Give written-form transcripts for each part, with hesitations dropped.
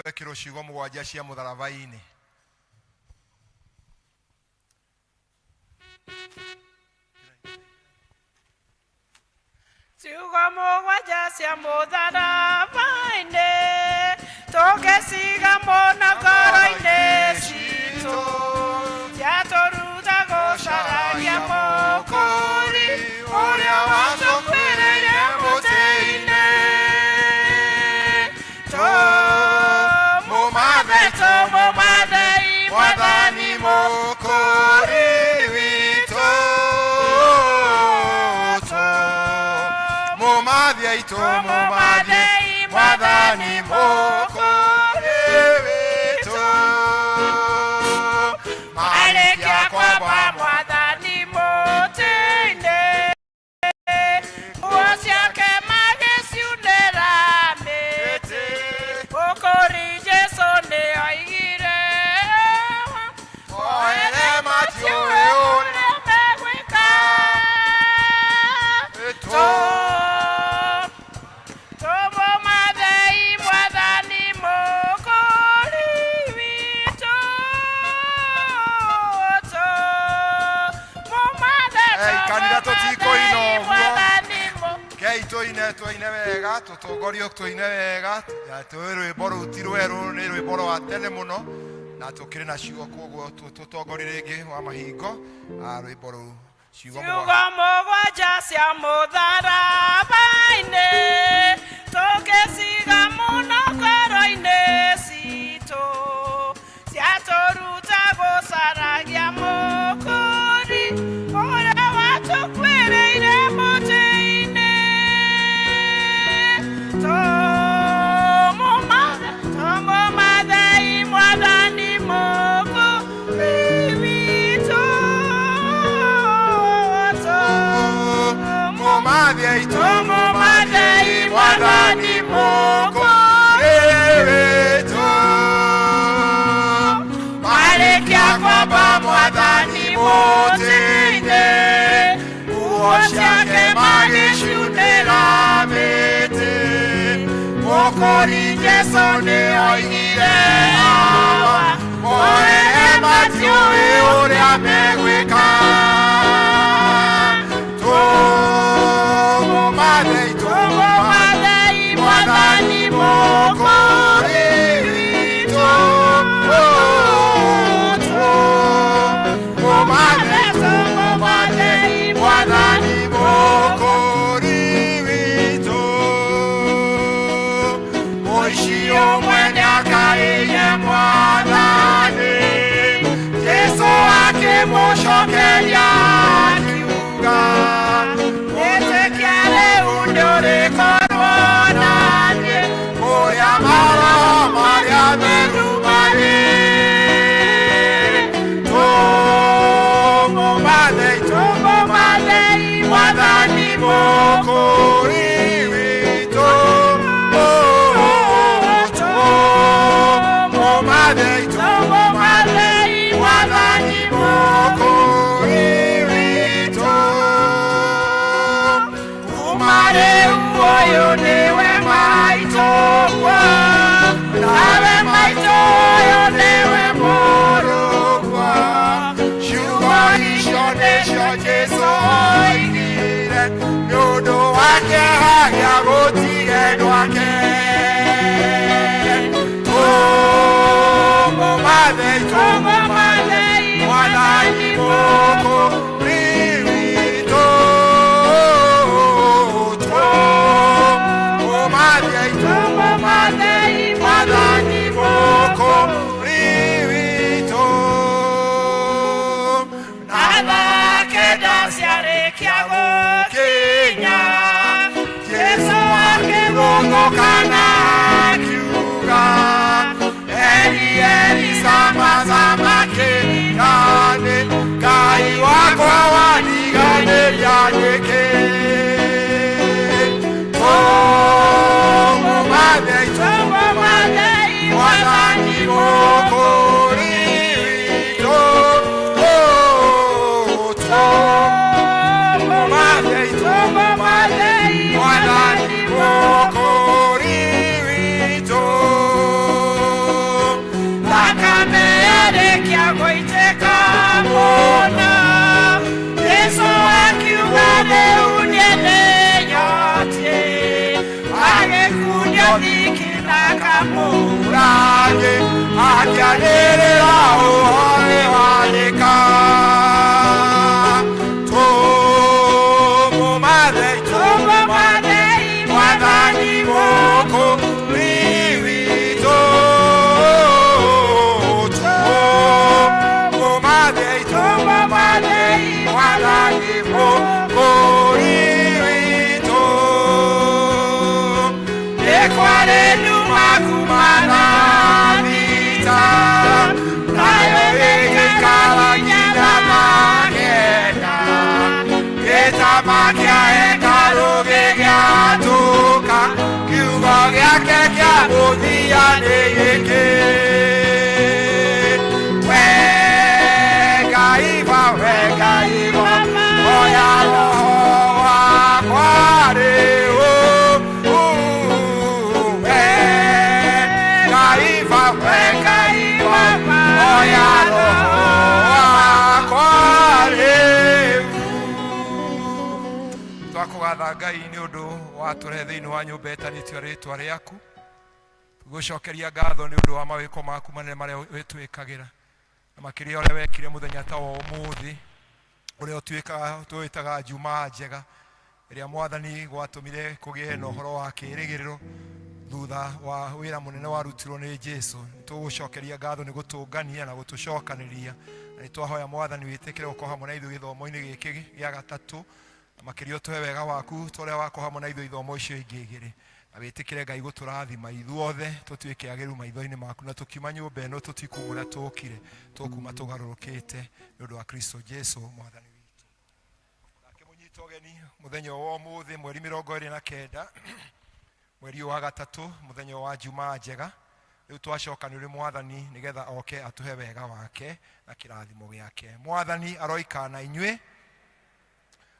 twekirwo ciugo mugwanja cia mutharaba-ini. Ciugo mugwanja cia mutharaba-ini tugiciga muno ngoro-ini citu ciatũruta gũcaragia mũkũri ũrĩa watũkuĩrĩire mũtĩ-inĩ. Tũmũmathei Mwathani mũkũri witũ. Tũmũmathei Mwathani mũkũri witũ. Marĩkia kwamba Mwathani mũtĩ-inĩ, nguo ciake magĩciunĩra mĩtĩ. Mũkũri Jesũ nĩoigire oere matiũĩ ũrĩa megwĩka. Tũmũmathei Mwathani mũkũri witũ. Kanitha tũtikũina ũguo. Kei tũine wega, tũtongorio tũine wega. Tũĩ rwĩmbo rũu ti rwerũ, nĩ rwĩmbo rwa tene mũno, na tũkĩrĩ na ciugo, koguo tũtongorie rĩngĩ wa mahingo rwĩmbo rũu. Ciugo mugwanja cia mutharaba-ini tũgĩciga mũno ngoro-ini citũ ciatũruta gũcaragia mũkũri ũrĩa watũkuĩrĩire mũtĩ-inĩ. Tũmũmathei Mwathani mũkũri witũ. Tũmũmathei Mwathani mũkũri witũ. Marĩkia kwamba Mwathani mũtĩ-inĩ, nguo ciake magĩciunĩra mĩtĩ. Mũkũri Jesũ nĩoigire moere matiũĩ ũrĩa megwĩka. Tũmũmathei Mwathani mũkũri witũ. Tũmũmathei Mwathani mũkũri witũ. Mũici ũmwe nĩakaĩire Mwathani, Jesũ akĩmũcokeria akiuga, wĩtĩkia rĩu ndũrĩkorwo naniĩ kũrĩa maroho marĩa meru marĩ. Tũmũmathei Mwathani mũkũri witũ. Tũmũmathei Mwathani mũkũri witũ. Kuma rĩu ũyũ nĩwe maitũguo, nawe maitũ ũyũ nĩwe mũrũguo. Ciugo icio nĩcio Jesũ oigire nĩũndũ wa kĩeha gĩa gũtige ndwake. Tũmũmathei Mwathani mũkũri witũ. Tũmũmathei Mwathani mũkũri witũ. Na thaa kenda ciarĩkia gũkinya, Jesũ akĩgũgũka na akiuga, Eli Eli sama sabakthani, Ngai wakwa wandiganĩria nĩkĩ. Tũmũmathei Mwathani mũkũri witũ. Tũmũmathei Mwathani mũkũri witũ. Akianelea uhore walika Tomo madei Mwathani moko Riwito Tomo madei Mwathani moko Riwito Ekware numa kumana Magia ekalo gea toka Kiugo giake kia muthia ni giki Wega iva Oya roho wakwa riu Wega iva Oya roho wakwa riu Twakugatha Ngai ni undu watũrehe thĩinĩ wa nyũmba ĩtanĩtio rĩtwa rĩaku tũgũcokeria ngatho nĩ ũndũ wa mawĩko maku manene marĩa wĩtwĩkagĩra na makĩria ũrĩa wekire mũthenya ta wa ũmũthĩ ũrĩa twĩtaga Jumaa njega ĩrĩa Mwathani gwatũmire kũgĩe na ũhoro wa kĩĩrĩgĩrĩro thutha wa wĩra mũnene warutirwo nĩ Jesũ. Nĩtũgũcokeria ngatho nĩ gũtũngania na gũtũcokanĩria na nĩtwahoya Mwathani wĩtĩkĩre gũkorwo hamwe na ithuĩ gĩthomo-inĩ gĩkĩ gĩa gatatũ makĩria ũtũhe wega waku tũrĩa wako hamwe na ithuĩ ithomo icio ingĩ igĩrĩ na wĩtĩkĩre Ngai gũtũrathima ithuothe tũtuĩke agĩrĩru maitho-inĩ maku na tũkiuma nyũmba ĩno tũtikuma ũrĩa tũkire tũkuma tũgarũrũkĩte nĩ ũndũ wa Kristo Jesũ Mwathani witũ. Nake mũnyita ũgeni mũthenya wa ũmũthĩ mweri 29 mweri wa gatatũ mũthenya wa Jumaa njega rĩu twacokanĩrĩra Mwathani nĩgetha oke atũhe wega wake na kĩrathimo gĩake. Mwathani aroikana na inyuĩ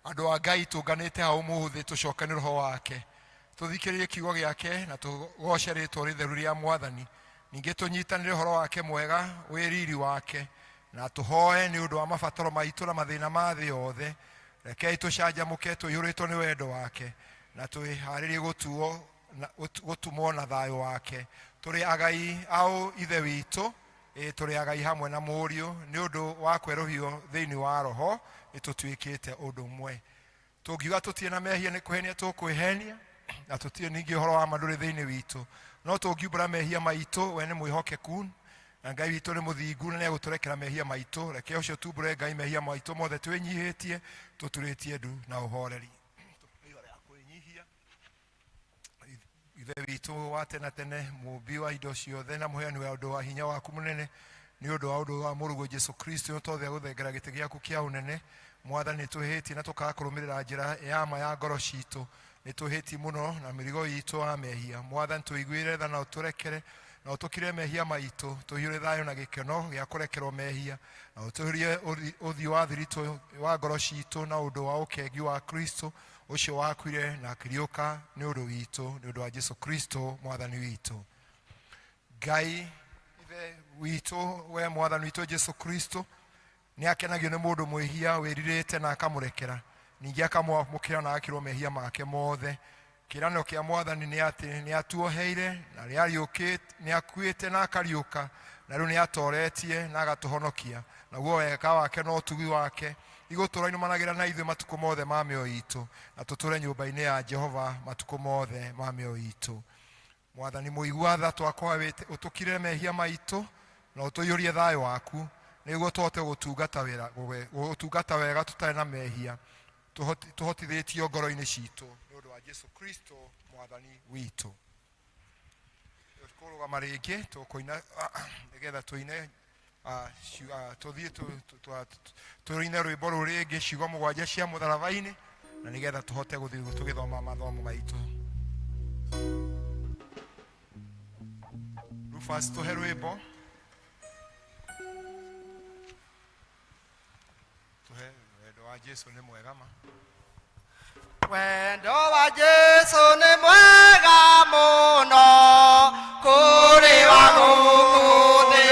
andũ a Ngai tũnganĩte ha ũmũthĩ tũcokanĩrĩre roho wake tũthikĩrĩrie kiugo gĩake na tũgoce rĩtwa rĩtheru rĩa Mwathani ningĩ tũnyitanĩre ũhoro wake mwega wĩriri wake na tũhoe nĩ ũndũ wa mabataro maitũ na mathĩna ma thĩ yothe. Rekei tũcanjamũke tũiyũrĩtwo nĩ wendo wake na twĩharĩrie gũtumwo na thayũ wake. Tũrĩ agai ao ithe witũ tũrĩ agai hamwe na mũriũ nĩ ũndũ wa kwerũhio thĩinĩ wa roho nĩtũtuĩkĩte ũndũ ũmwe. Tũngiuga tũtirĩ na mehia nĩ kwĩhenia tũkwĩhenia na tũtirĩ ningĩ ũhoro wa mandũrĩ thĩinĩ witũ no tũngiumbũra mehia maitũ we nĩ mwĩhokeku na Ngai witũ nĩ mũthingu na nĩegũtũrekera mehia maitũ. Reke ũcio tumbũre Ngai mehia maitũ mothe twĩnyihĩtie tũturĩtie ndu na ũhoreri. Ithe witũ wa tene tene mũmbi wa indo ciothe na mũheani wa ũndũ wa hinya waku mũnene nĩ ũndũ wa ũndũ wa mũrũgũ Jesũ Kristo nĩtwothe gũthengera gĩtĩ gĩaku kĩa ũnene. Mwathani nĩtwĩhĩtie na tũkaga kũrũmĩrĩra njĩra ya ma ya ngoro citũ nĩtwĩhĩtie mũno na mĩrigo itũ wa mehia. Mwathani tũiguĩre tha na ũtũrekere na ũtũkire mehia maitũ tũiyũre thayũ na gĩkeno gĩa kũrekerwo mehia na ũtũhĩrie ũthiũ wa thiritũ wa ngoro citũ na ũndũ wa ũkengi wa Kristo ũcio wakuire na akĩriũka nĩ ũndũ witũ nĩ ũndũ wa Jesũ Kristo Mwathani witũ. Ngai ithe witũ we Mwathani witũ Jesũ Kristo nĩ akenagio nĩ mũndũ mwĩhia wĩrirĩte na akamũrekera ningĩ akamwamũkĩra na agakĩrwo mehia make mothe. Kĩĩranĩro kĩa Mwathani nĩ atĩ nĩ atuoheire na nĩ akuĩte na akariũka na rĩu nĩ atoretie na agatũhonokia naguo wega wake no ũtugi wake igũtũũra inumanagĩra na ithuĩ matukũ mothe ma mĩoyo itũ na tũtũũre nyũmba-inĩ ya Jehova matukũ mothe ma mĩoyo itũ. Mwathani mũigua tha twakwa ũtũkire mehia maitũ na ũtũiyũrie thayũ waku nĩguo tũhote gũtungata wega tũtarĩ na mehia tũhotithĩtio ngoro-inĩ citũ nĩ ũndũ wa Jesũ Kristo Mwathani witũ. Tũkũrũgama rĩngĩ tũkũina nĩgetha tũine tũthiĩ tũine rwĩmbo rũu rĩngĩ ciugo 7 cia mũtharaba-inĩ na nĩgetha tũhote gũthiĩ tũgĩthoma mathomo maitũ. Rufus tũhe rwĩmbo tũhe wendo wa Jesũ nĩ mwega ma. Wendo wa Jesũ nĩ mwega mũno kũrĩ wa mũthĩ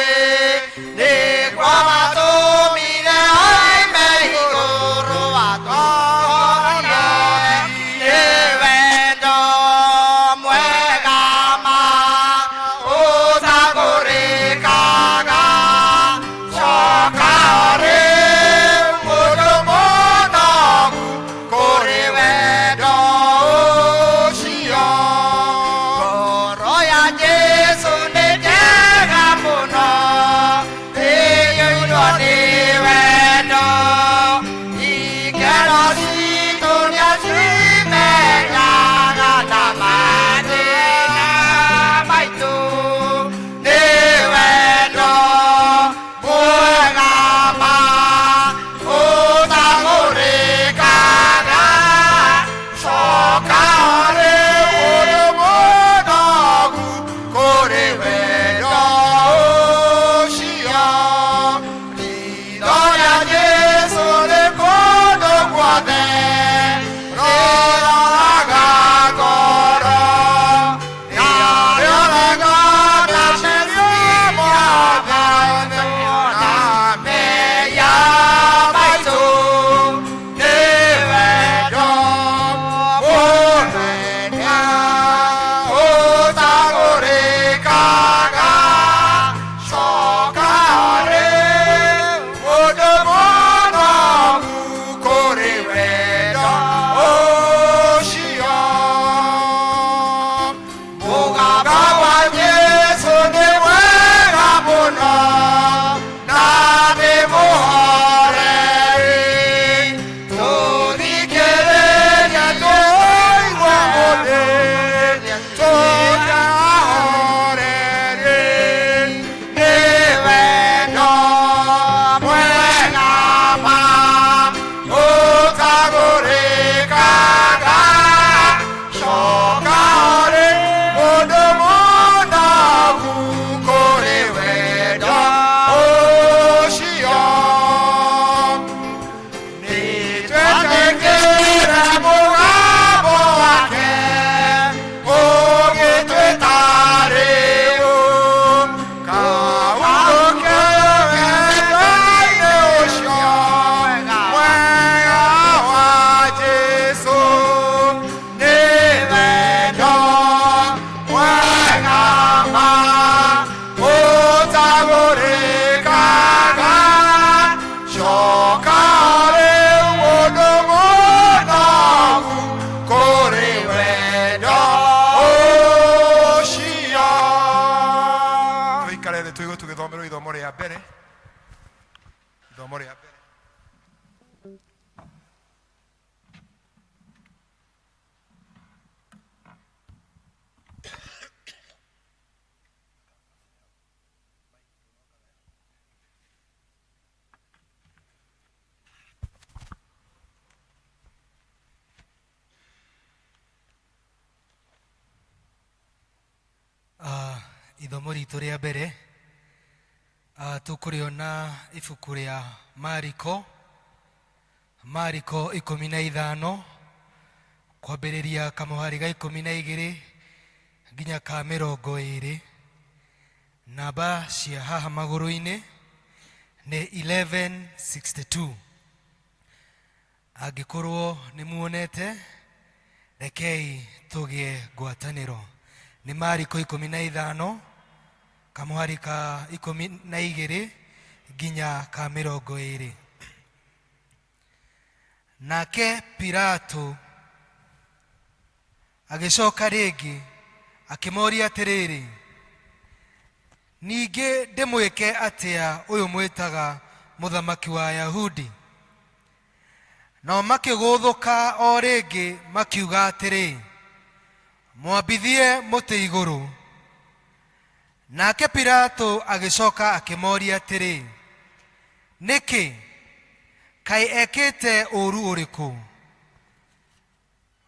nĩ kwa watũmire oime igũrũ watũhonia nĩ wendo mwega ma ũtagũrĩka Ithomo ritu ria mbere tukuriona ibuku ria Mariko 15 kwambĩrĩria kamuhari ga 12 nginya ka 20. Namba cia haha magũrũ-inĩ nĩ 1162. Angĩkorwo nĩ muonete, rekei tũgĩe ngwatanĩro. Nĩ Mariko 15 kamuhari ka 12 nginya ka 20. Nake Pilato agĩcoka rĩngĩ akĩmoria atĩrĩrĩ, ningĩ ndĩmwĩke atĩa ũyũ mwĩtaga mũthamaki wa Ayahudi? Nao makĩgũthũka o rĩngĩ makiuga atĩrĩ, mwambithie mũtĩ igũrũ. Nake Pilato agĩcoka akĩmoria atĩrĩ, nĩkĩ? Kaĩ ekĩte ũru ũrĩkũ?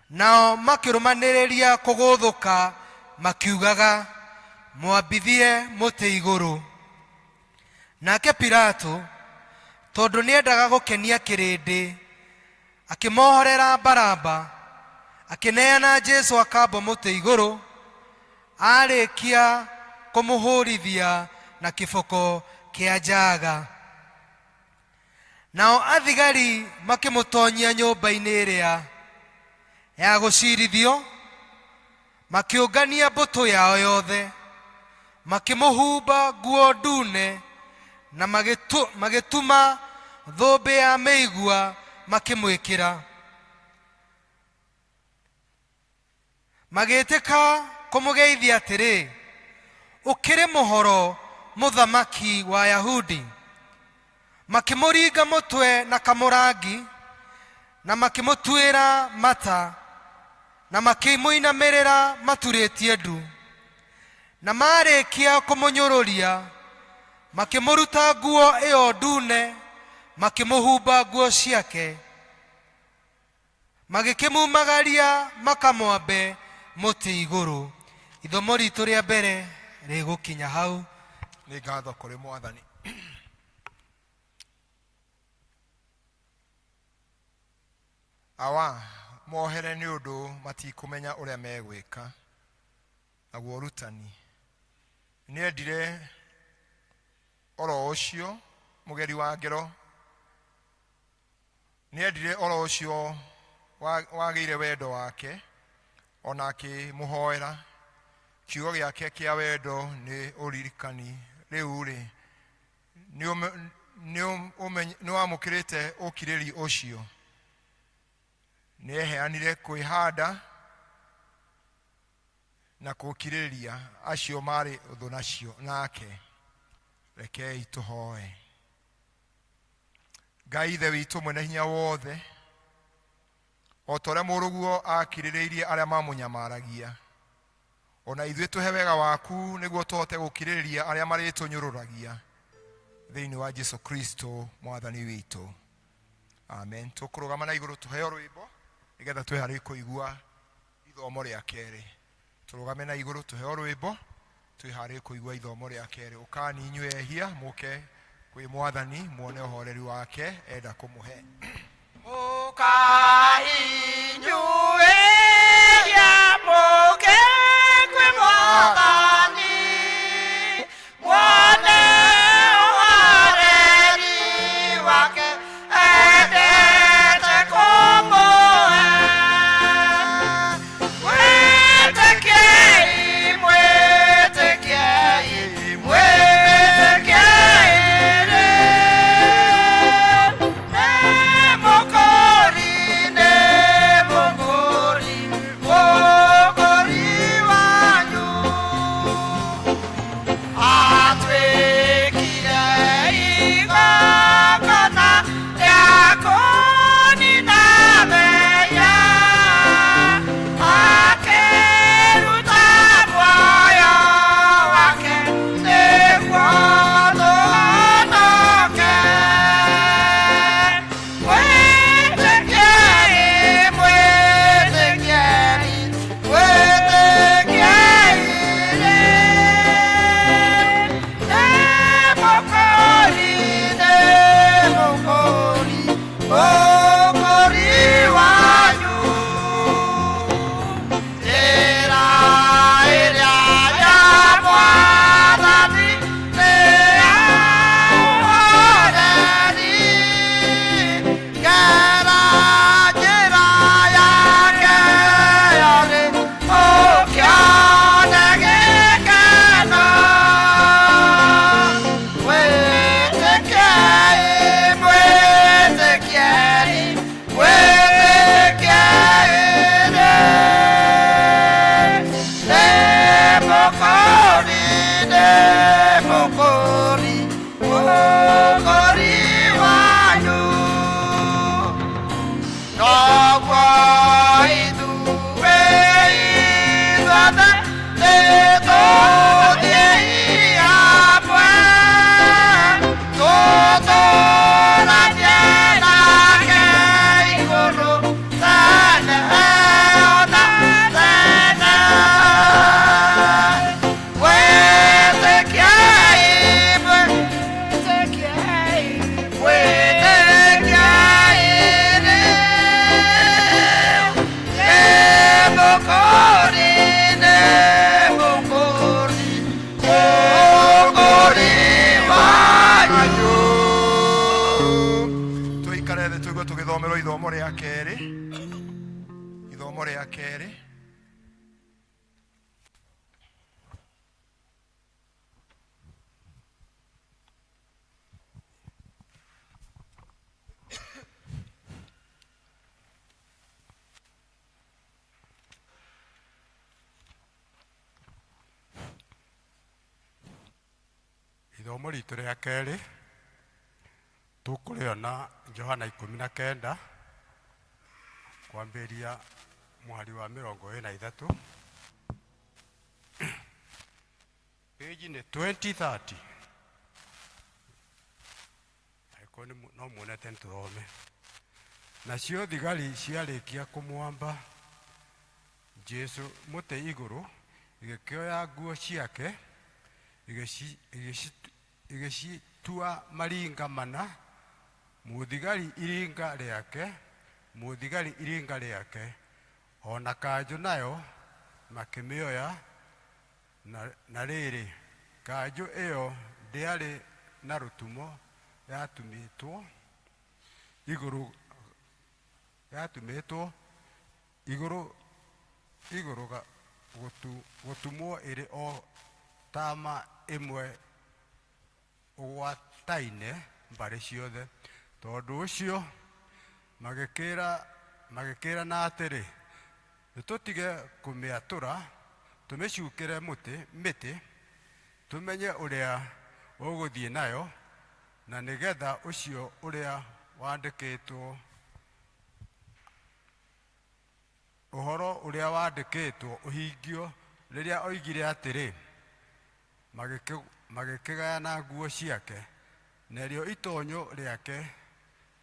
Nao makĩrũmanĩrĩria kũgũthũka makiugaga, mwambithie mũtĩ igũrũ. Nake Pilato, tondũ nĩendaga gũkenia kĩrĩndĩ, akĩmohorera Baraba, akĩneana Jesũ akambwo mũtĩ igũrũ. Arĩkia kũmũhũrithia na kĩboko kĩa njaga. Nao athigari makĩmũtonyia nyũmba-inĩ ĩrĩa ya gũcirithio, makĩũngania mbũtũ yao yothe, makĩmũhumba nguo ndune na magĩtuma thũmbĩ ya mĩigua makĩmwĩkĩra. Magĩtĩka kũmũgeithia atĩrĩ, ũkĩrĩ mũhoro mũthamaki wa Ayahudi. Makĩmũringa mũtwe na kamũrangi na makĩmũtuĩra mata na makĩmũinamĩrĩra maturĩtie ndu. Na marĩkia kũmũnyũrũria makĩmũruta nguo ĩyo ndune, makĩmũhumba nguo ciake, magĩkĩmumagaria makamwambe mũtĩ igũrũ. Ithomo ritũ rĩa mbere rĩgũkinya hau. Nĩ ngatho kũrĩ Mwathani. Awa mohere nĩ ũndũ matikũmenya ũrĩa megwĩka. Naguo ũrutani nĩendire oro ũcio mũgeri wa ngero, nĩendire oro ũcio wagĩire wendo wake, ona akĩmũhoera. Kiugo gĩake kĩa wendo nĩ ũririkani. Rĩu-rĩ nĩwamũkĩrĩte ũkirĩri ũcio. Nĩeheanire kwĩhanda na kũkirĩria acio marĩ ũthũ nacio nake. Rekei tũhoe. Ngai ithe witũ mwene hinya wothe, o ta ũrĩa mũrũguo akirĩrĩirie arĩa mamũnyamaragia, ona ithuĩ tũhe wega waku nĩguo tũhote gũkirĩrĩria arĩa marĩtũnyũrũragia, thĩinĩ wa Jesũ Kristo Mwathani witũ. Amen. Tũkũrũgama na igũrũ tũheo rwĩmbo nĩgetha twĩharĩrie kũigua ithomo rĩa kerĩ. Tũrũgame na igũrũ tũheo rwĩmbo twĩharĩrie kũigua ithomo rĩa kerĩ. Ũkani inyuĩ ehia mũke kwĩ Mwathani muone ũhoreri wake enda kũmũhe. Ũkani inyuĩ ehia mũke kwĩ Mwathani muone ũhoreri wake endete kũmũhe. Mwĩtĩkiei, mwĩtĩkiei, mwĩtĩkiei rĩ. Nĩ mũkũri, nĩ mũkũri. reke thĩ tũigua tũgĩthomerwo ithomo rĩa kerĩ. Ithomo rĩa kerĩ. Ithomo ritũ rĩa kerĩ tũkũrĩona Johana 19 kwambĩrĩria mũhari wa 23 page nĩ 2030 aikoni no muonete nĩtũthome. Nacio thigari ciarĩkia kũmwamba Jesu mũtĩ igũrũ, igĩkĩoya nguo ciake igĩcitua maringa mana, mũthigari iringa rĩake, ona kanjũ nayo makĩmĩoya. Na rĩrĩ, kanjũ ĩyo ndĩarĩ na rũtumo, yatumĩtwo igũrũ gũtumwo ĩrĩ o tama ĩmwe ũgwataine mbarĩ ciothe. Tondũ ũcio magĩkĩrana atĩrĩ, nĩtũtige kũmĩatũra, tũmĩcukĩre mĩtĩ, tũmenye ũrĩa ũgũthiĩ nayo, na nĩgetha ũcio ũrĩa wandĩkĩtwo, ũhoro ũrĩa wandĩkĩtwo ũhingio rĩrĩa oigire atĩrĩ, magĩkĩgayana nguo ciake, narĩo itonyo rĩake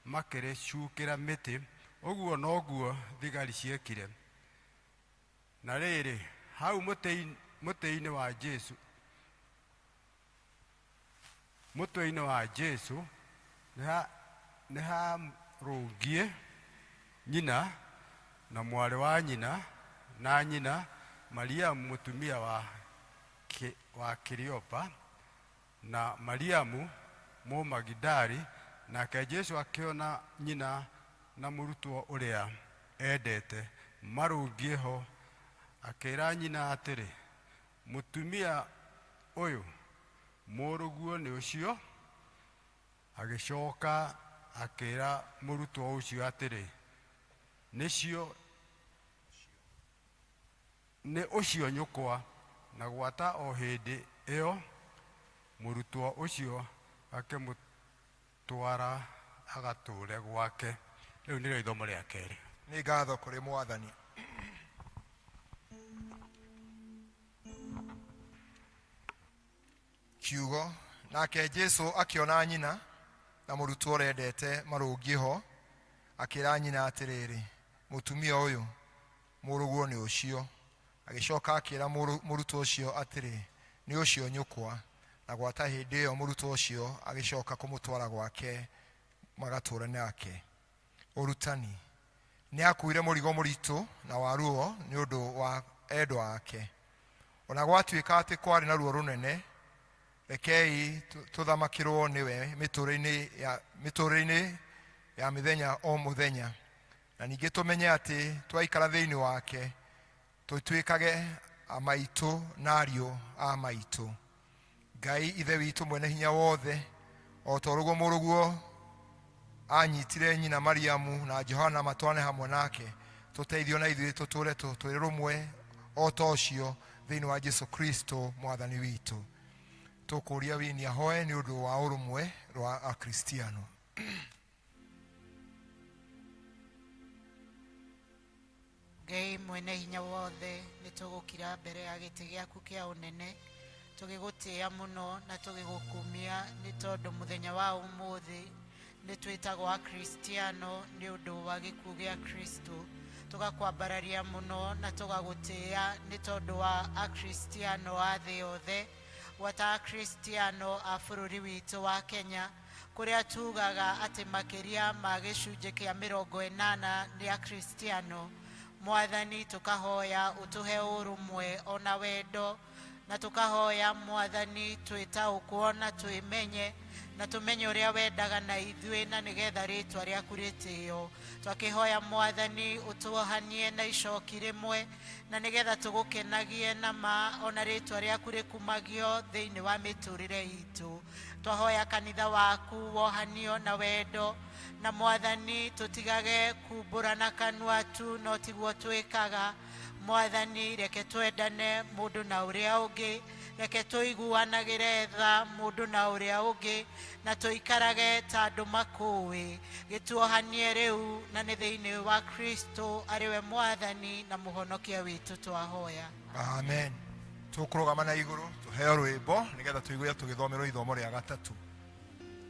makĩrĩcukĩra mĩtĩ. Ũguo noguo thigari ciekire. Na rĩrĩ, hau mũtĩ-inĩ wa Jesu nĩ harũngiĩ nyina na mwarĩ wa nyina na nyina, Mariamu mũtumia wa Kiliopa na Mariamu Mũmagidali. Nake Jesu akĩona nyina na mũrutwo ũrĩa endete marũngiĩ ho, akĩra nyina atĩrĩ, mũtumia ũyũ mũrũguo nĩ ũcio. Agĩcoka akĩra mũrutwo ũcio atĩrĩ, nĩ ũcio nyũkwa. Na gwata o hĩndĩ ĩyo mũrutwo ũcio akĩmũtwara agatũũre gwake. Rĩu nĩrĩo ithomo rĩa kerĩ. Nĩ ngatho kũrĩ Mwathani. Kiugo. Nake Jesu akĩona nyina na mũrutwo ũrĩa endete marũngiĩ ho, akĩra nyina atĩrĩrĩ, mũtumia ũyũ mũrũguo nĩ ũcio. Agĩcoka akĩra mũrutwo ũcio atĩrĩ, nĩ ũcio nyũkwa. Na gwata hĩndĩ ĩyo mũrutwo ũcio agĩcoka kũmũtwara gwake magatũũre nake. Ũrutani. Nĩ akuire mũrigo mũritũ na wa ruo nĩ ũndũ wa endwa ake. Ona gwatuĩka atĩ kwarĩ na ruo rũnene, rekei tũthamakĩrwo nĩwe mĩtũũrĩre-inĩ ya mĩthenya o mũthenya. Na ningĩ tũmenye atĩ twaikara thĩinĩ wake, tũtuĩkage amaitũ na ariũ a maitũ. Ngai ithe witũ mwene hinya wothe, o ta ũrũguo mũrũguo anyitire nyina Mariamu na Johana matwarane hamwe nake, tũteithio na ithuĩ tũtũũre twĩ rũmwe o ta ũcio thĩinĩ wa Jesu Kristo Mwathani witũ. Tũkũria wini ahoe nĩ ũndũ wa ũrũmwe rwa Akristiano. Ngai mwene hinya wothe, nĩtũgũkira mbere ya gĩtĩ gĩaku kĩa ũnene, tũgĩgũtĩĩa mũno na tũgĩgũkumia nĩ tondũ mũthenya wa ũmũthĩ nĩtwĩtagwo Akristiano nĩ ũndũ wa gĩkuũ gĩa Kristo. Tũgakwambararia mũno na tũgagũtĩĩa nĩ tondũ wa Akristiano a thĩ yothe, gwata Akristiano a bũrũri witũ wa Kenya, kũrĩa tugaga atĩ makĩria ma gĩcunjĩ kĩa 80 nĩ Akristiano. Mwathani, tũkahoya ũtũhe ũrũmwe ona wendo, na tũkahoya Mwathani twĩtaũkwo na twĩmenye na tumenye uria wendaga na ithuĩ na nĩgetha rĩtwa rĩaku rĩtĩo. Twakĩhoya Mwathani ũtuohanie na icoki rĩmwe na nĩgetha tũgũkenagie na ma ona rĩtwa rĩaku rĩkumagio thĩinĩ wa mĩtũrĩre itũ. Twahoya kanitha waku wohanio na wendo, na Mwathani tũtigage kumbũrana kanua tu no tiguo twĩkaga. Mwathani reke twendane mũndũ na ũrĩa ũngĩ, reke tũiguanagĩre tha mũndũ na ũrĩa ũngĩ, na tũikarage ta andũ makũĩ. Gĩtuohanie rĩu na nĩ thĩinĩ wa Kristo arĩwe Mwathani na mũhonokia witũ twahoya. Amen. Tũkũrũgama na igũrũ tũheo rwĩmbo nĩgetha tũigue tũgĩthomerwo ithomo rĩa gatatũ.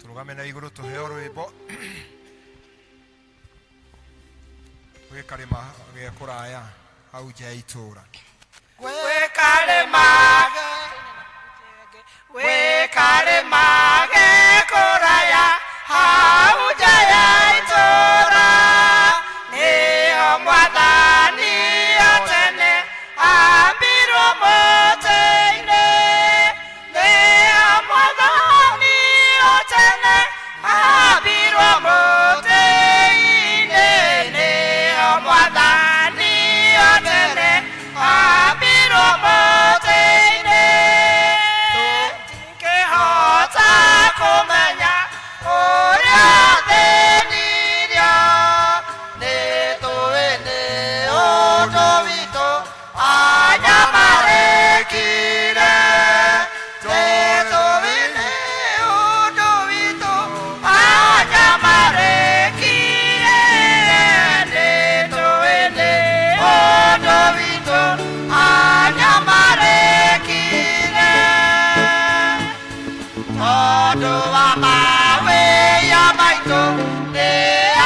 Tũrũgame na igũrũ tũheo rwĩmbo gwĩ karĩma gĩa kũraya hau nja ya itũũra. Gwĩ karĩma gĩ kũraya hau nja ya itũũra, nĩho Mwathani o tene ambirwo mũtĩ-inĩ, nĩho Mwathani o tene ambirwo mũtĩ-inĩ, nĩho Mwathani o tene ambirwo mũtĩ-inĩ. Tũtingĩhota kũmenya ũrĩa thĩnirio, nĩtũĩ nĩ ũndũ witũ anyamarĩkire, nĩtũĩ nĩ ũndũ witũ anyamarĩkire, nĩtũĩ nĩ ũndũ witũ anyamarĩkire, tondũ wa mawĩya maitũ nĩ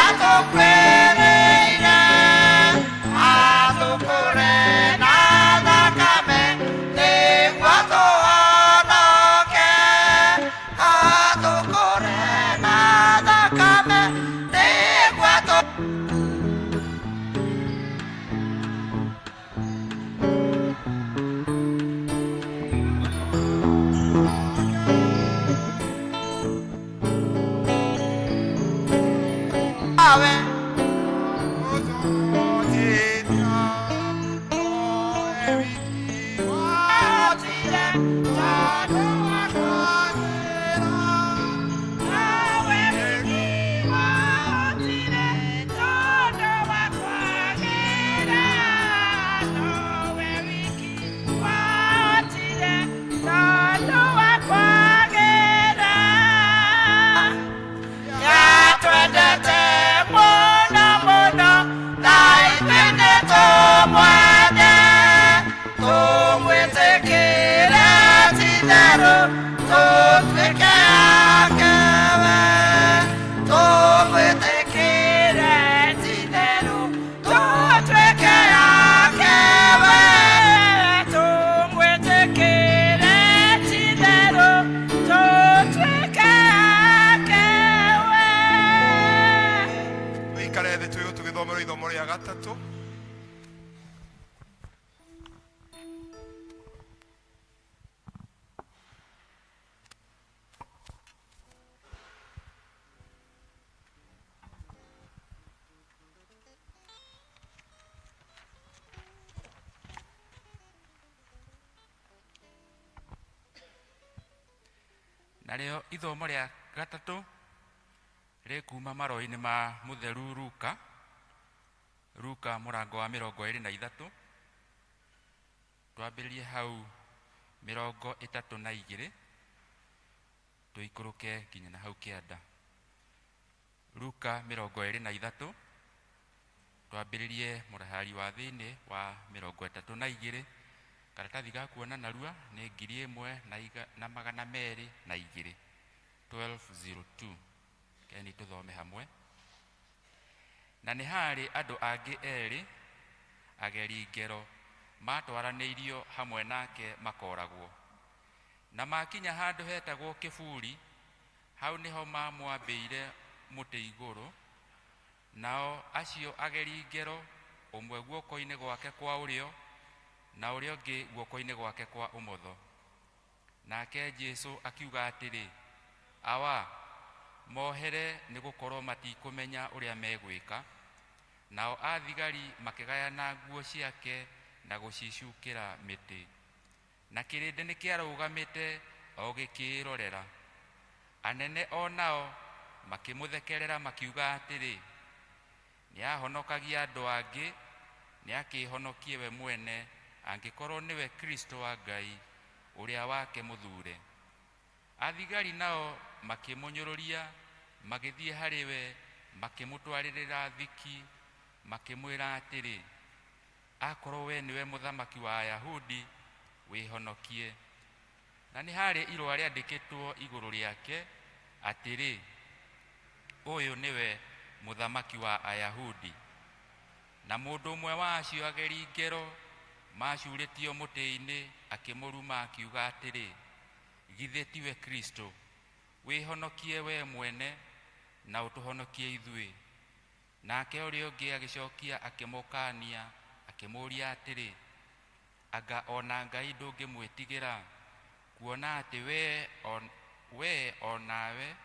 atũkwĩrĩire, atũkũre na thakame nĩguo tũhonoke, atũkũre na thakame nĩguo awe. Narĩo ithomo rĩa gatatũ rĩkuma marũa-inĩ ma mũtheru Luka, Luka mũrango wa 23, twambĩrĩrie hau 32 tũikũrũke nginya na hau kĩanda. Luka 23 twambĩrĩrie mũrahari wa thĩinĩ wa 32, karatathi ga kuona narua nĩ 1202 1202. Keni tũthome hamwe. Na nĩ harĩ andũ angĩ erĩ ageri ngero matwaranĩirio hamwe nake makoragwo, na makinya handũ hetagwo Kĩburi, hau nĩho mamwambĩire mũtĩ igũrũ, nao acio ageri ngero, ũmwe guoko-inĩ gwake kwa ũrĩo na ũrĩa ũngĩ guoko-inĩ gwake kwa ũmotho. Nake Jesũ akiuga atĩrĩ, awa mohere nĩ gũkorwo matikũmenya ũrĩa megwĩka. Nao athigari makĩgayana nguo ciake na gũcicukĩra mĩtĩ, na kĩrĩndĩ nĩ kĩarũgamĩte o gĩkĩĩrorera. Anene o nao makĩmũthekerera makiuga atĩrĩ, nĩahonokagia andũ angĩ, nĩakĩhonokie we mwene angĩkorwo nĩwe Kristo wa Ngai ũrĩa wake mũthure. Athigari nao makĩmũnyũrũria magĩthiĩ harĩ we makĩmũtwarĩrĩra thiki, makĩmwĩra atĩrĩ, akorwo we nĩwe mũthamaki wa Ayahudi wĩhonokie. Na nĩ harĩ irũa rĩandĩkĩtwo igũrũ rĩake atĩrĩ, ũyũ nĩwe mũthamaki wa Ayahudi. Na mũndũ ũmwe wa acio ageri ngero macurĩtio mũtĩ-inĩ akĩmũruma akiuga atĩrĩ, githĩ tiwe Kristo, wĩhonokie we mwene na ũtũhonokie ithuĩ. Nake ũrĩa ũngĩ agĩcokia akĩmũkaania akĩmũũria atĩrĩ, anga ona Ngai ndũngĩmwĩtigĩra, kuona atĩ we onawe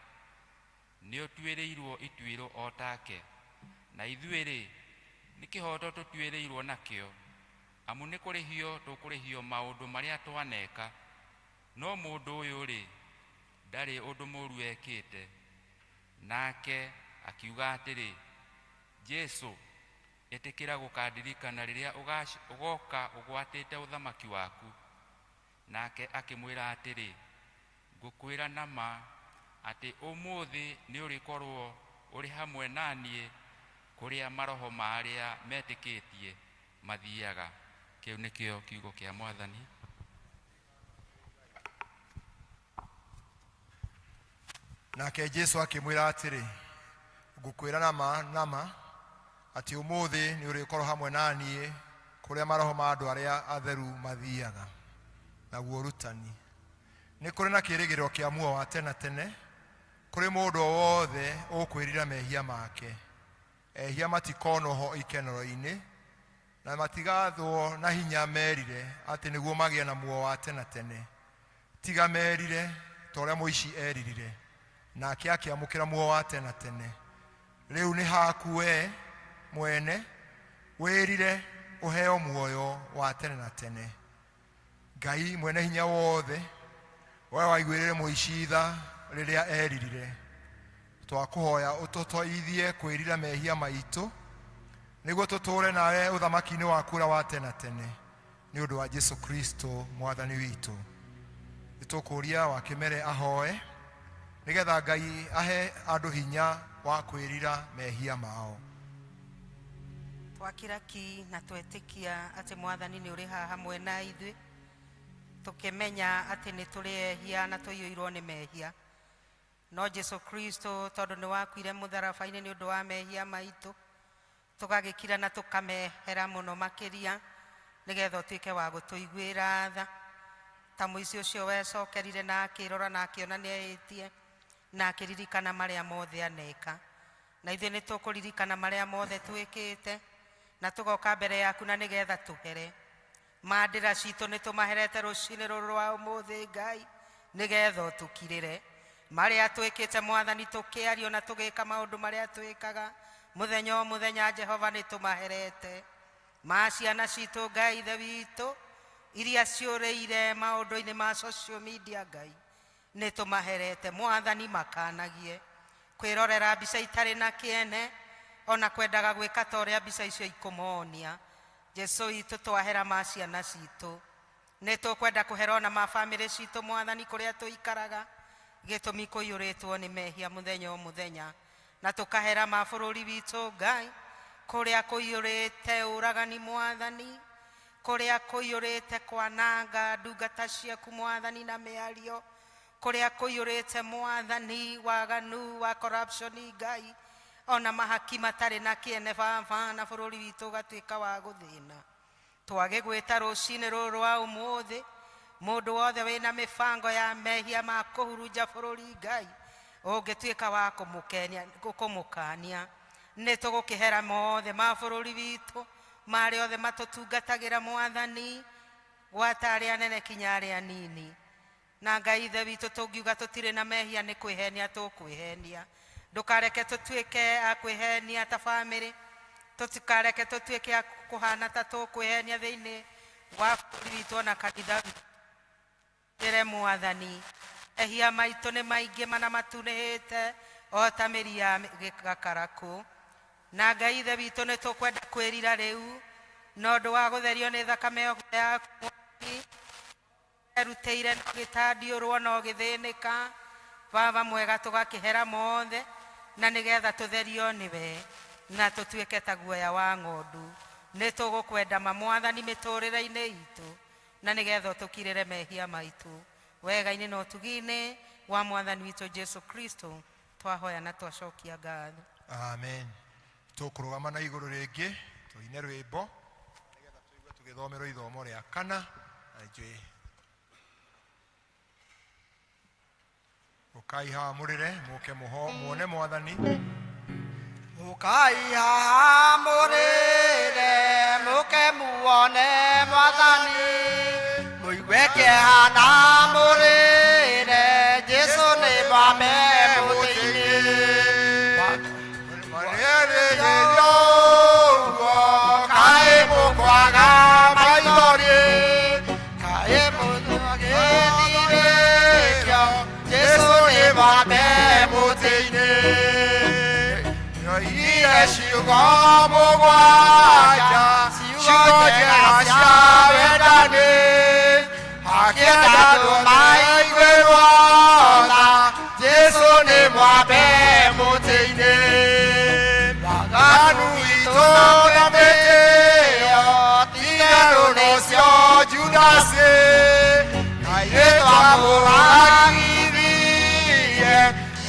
nĩ ũtuĩrĩirwo ituĩro o take, na ithuĩ-rĩ nĩ kĩhoto tũtuĩrĩirwo nakĩo, amu nĩ kũrĩhio tũkũrĩhio maũndũ marĩa twaneka, no mũndũ ũyũ-rĩ ndarĩ ũndũ mũũru ekĩte. Nake akiuga atĩrĩ, Jesu, ĩtĩkĩra gũkandirikana rĩrĩa ũgoka ũgwatĩte ũthamaki waku. Nake akĩmwĩra atĩrĩ, ngũkwĩra na ma atĩ ũmũthĩ nĩ ũrĩkorwo ũrĩ hamwe naniĩ kũrĩa maroho ma arĩa metĩkĩtie mathiaga. Kĩu nĩkĩo kiugo kĩa Mwathani. Nake Jesu akĩmwĩra atĩrĩ, ngũkwĩra na ma atĩ ũmũthĩ nĩ ũrĩkorwo hamwe naniĩ kũrĩa maroho ma andũ arĩa atheru mathiaga. Naguo ũrutani, nĩ kũrĩ na kĩĩrĩgĩrĩro kĩa muoyo wa tene tene kũrĩ mũndũ o wothe ũkwĩrira mehia make. Ehia matikono ho ikenero-inĩ, na matigathwo na hinya merire atĩ nĩguo magĩe na muoyo wa tene tene. Tiga merire ta ũrĩa mũici eririre, nake akĩamũkĩra muoyo wa tene tene. Rĩu nĩ haku we mwene wĩrire ũheo muoyo wa tene na tene. Ngai mwene hinya wothe, we waiguĩrĩre mũici tha rĩrĩa eririre, twakũhoya ũtũteithie kwĩrira mehia maitũ nĩguo tũtũũre nawe ũthamaki-inĩ waku ũrĩa wa tene tene, nĩ ũndũ wa Jesu Kristo mwathani witũ. Nĩtũkũria wakĩmere ahoe nĩgetha Ngai ahe andũ hinya wa kwĩrira mehia mao. Twakĩra ki na twetĩkia atĩ Mwathani nĩ ũrĩ haha hamwe na ithuĩ, tũkĩmenya atĩ nĩ tũrĩ ehia na tũiyũirwo nĩ mehia, no Jesu Kristo tondũ nĩ wakuire mũtharaba-inĩ nĩ ũndũ wa mehia maitũ, tũgagĩkira na tũkamehera mũno makĩria nĩgetha ũtuĩke wa gũtũiguĩra tha. Ta mũici ũcio wecokerire na akĩrora na akĩona nĩ ehĩtie na akĩririkana marĩa mothe aneka, na ithuĩ nĩ tũkũririkana marĩa mothe twĩkĩte na tũgoka mbere yaku na nĩgetha tũhere. Mandĩra citũ nĩ tũmaherete rũcinĩ rũrũ rwa ũmũthĩ Ngai nĩgetha ũtũkirĩre marĩa twĩkĩte Mwathani, tũkĩario na tũgĩka maũndũ marĩa twĩkaga mũthenya o mũthenya. Jehova nĩ tũmaherete ciana citũ Ngai ithe witũ iria ciũrĩire maũndũ-inĩ ma social media Ngai, nĩ tũmaherete Mwathani makanagie kwĩrorera mbica itarĩ na kĩene, ona kwendaga gwĩka ta ũrĩa mbica icio ikũmonia. Jesu witũ twahera ciana citũ, nĩ tũkwenda kũhera ona bamĩrĩ citũ Mwathani kũrĩa tũikaraga, gĩtũmi kũiyũrĩtwo nĩ mehia mũthenya o mũthenya, na tũkahera bũrũri witũ Ngai kũrĩa kũiyũrĩte ũragani Mwathani, kũrĩa kũiyũrĩte kwananga ndungata ciaku Mwathani na mĩario, kũrĩa kũiyũrĩte Mwathani waganu wa corruption Ngai, ona mahaki matarĩ na kĩene Baba, na bũrũri witũ ũgatuĩka wa gũthĩna. Twagĩgwĩta rũcinĩ rũrũ rwa ũmũthĩ, mũndũ wothe wĩna mĩbango ya mehia ma kũhurunja bũrũri Ngai, ũngĩtuĩka wa kũmũkania, nĩ tũgũkĩhera mothe ma bũrũri witũ marĩ othe matũtungatagĩra Mwathani, gwata arĩa anene kinya arĩa anini. na Ngai ithe witũ tũngiuga tũtirĩ na mehia nĩ kwĩhenia tũkwĩhenia. Ndũkareke tũtuĩke a kwĩhenia ta bamĩrĩ, tũtikareke tũtuĩke a kũhana ta tũkwĩhenia thĩinĩ wa bũrũri witũ na kanitha witũ. Mwathani, ehia maitũ nĩ maingĩ mana matunĩhĩte o ta mĩri ya gĩkarakũ, na Ngai ithe witũ nĩ tũkwenda kwĩrira rĩu na ũndũ wa gũtherio nĩ thakame yaku erutĩire na gĩtandiũrwo na ũgĩthĩnĩka. Baba mwega, tũgakĩhera mothe na nĩgetha tũtherio nĩwe na tũtuĩke ta guoya wa ng'ondu. Nĩ tũgũkwenda Mwathani mĩtũrĩre-inĩ itũ na nĩgetha ũtũkirĩre mehia maitũ wega-inĩ na ũtugi-inĩ wa Mwathani witũ Jesu Kristo twahoya na twacokia ngatho. Amen. Tũkũrũgama na igũrũ rĩngĩ tũine rwĩmbo nĩgetha tũigue tũgĩthomerwo ithomo rĩa kana na njũĩ ũkai haha mũrĩre mũke muone Mwathani. Mũkai haha mũrĩre mũke muone Mwathani, mũigue kĩeha na mũrĩre Jesũ nĩ mwame mũthĩ-inĩ. Kaĩ mũkwaga maithori, kaĩ mũthũgĩthirĩkio Jesũ nĩ mwame mũthĩ-inĩ. Ire ciugo mũgwanja, ciugo njega cia wendani, akĩenda andũ maiguĩrwo tha Jesũ nĩ mwambe mũtĩ-inĩ. Waganu witũ na mĩtĩo ti-itherũ nĩcio Judasi, kaĩ twamũragithirie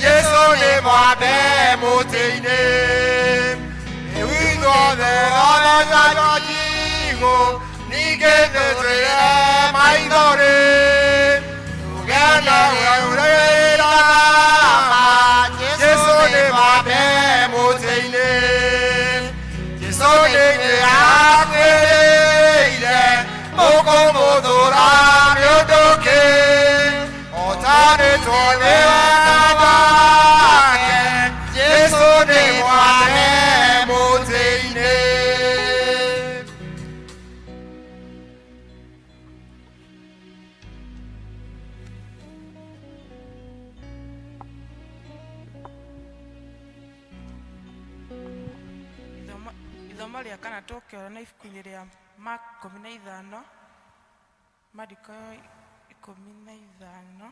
Jesũ nĩ mwambe mũtĩ-inĩ. Rĩu ithuothe onajajigũ ningĩ twĩrĩre maithori, tugene weurĩrama Jesũ nĩ mwambe mũtĩ-inĩ. Jesũ nĩngĩ akwĩrĩire mũkũmũthũra nĩ ũndũ kĩ, otanĩtwo nĩ wega wake Jesũ nĩ mwame mũtĩ-inĩ. Ithomo rĩa kana tũkĩona na ibuku-inĩ rĩa Mark 15 Mariko 15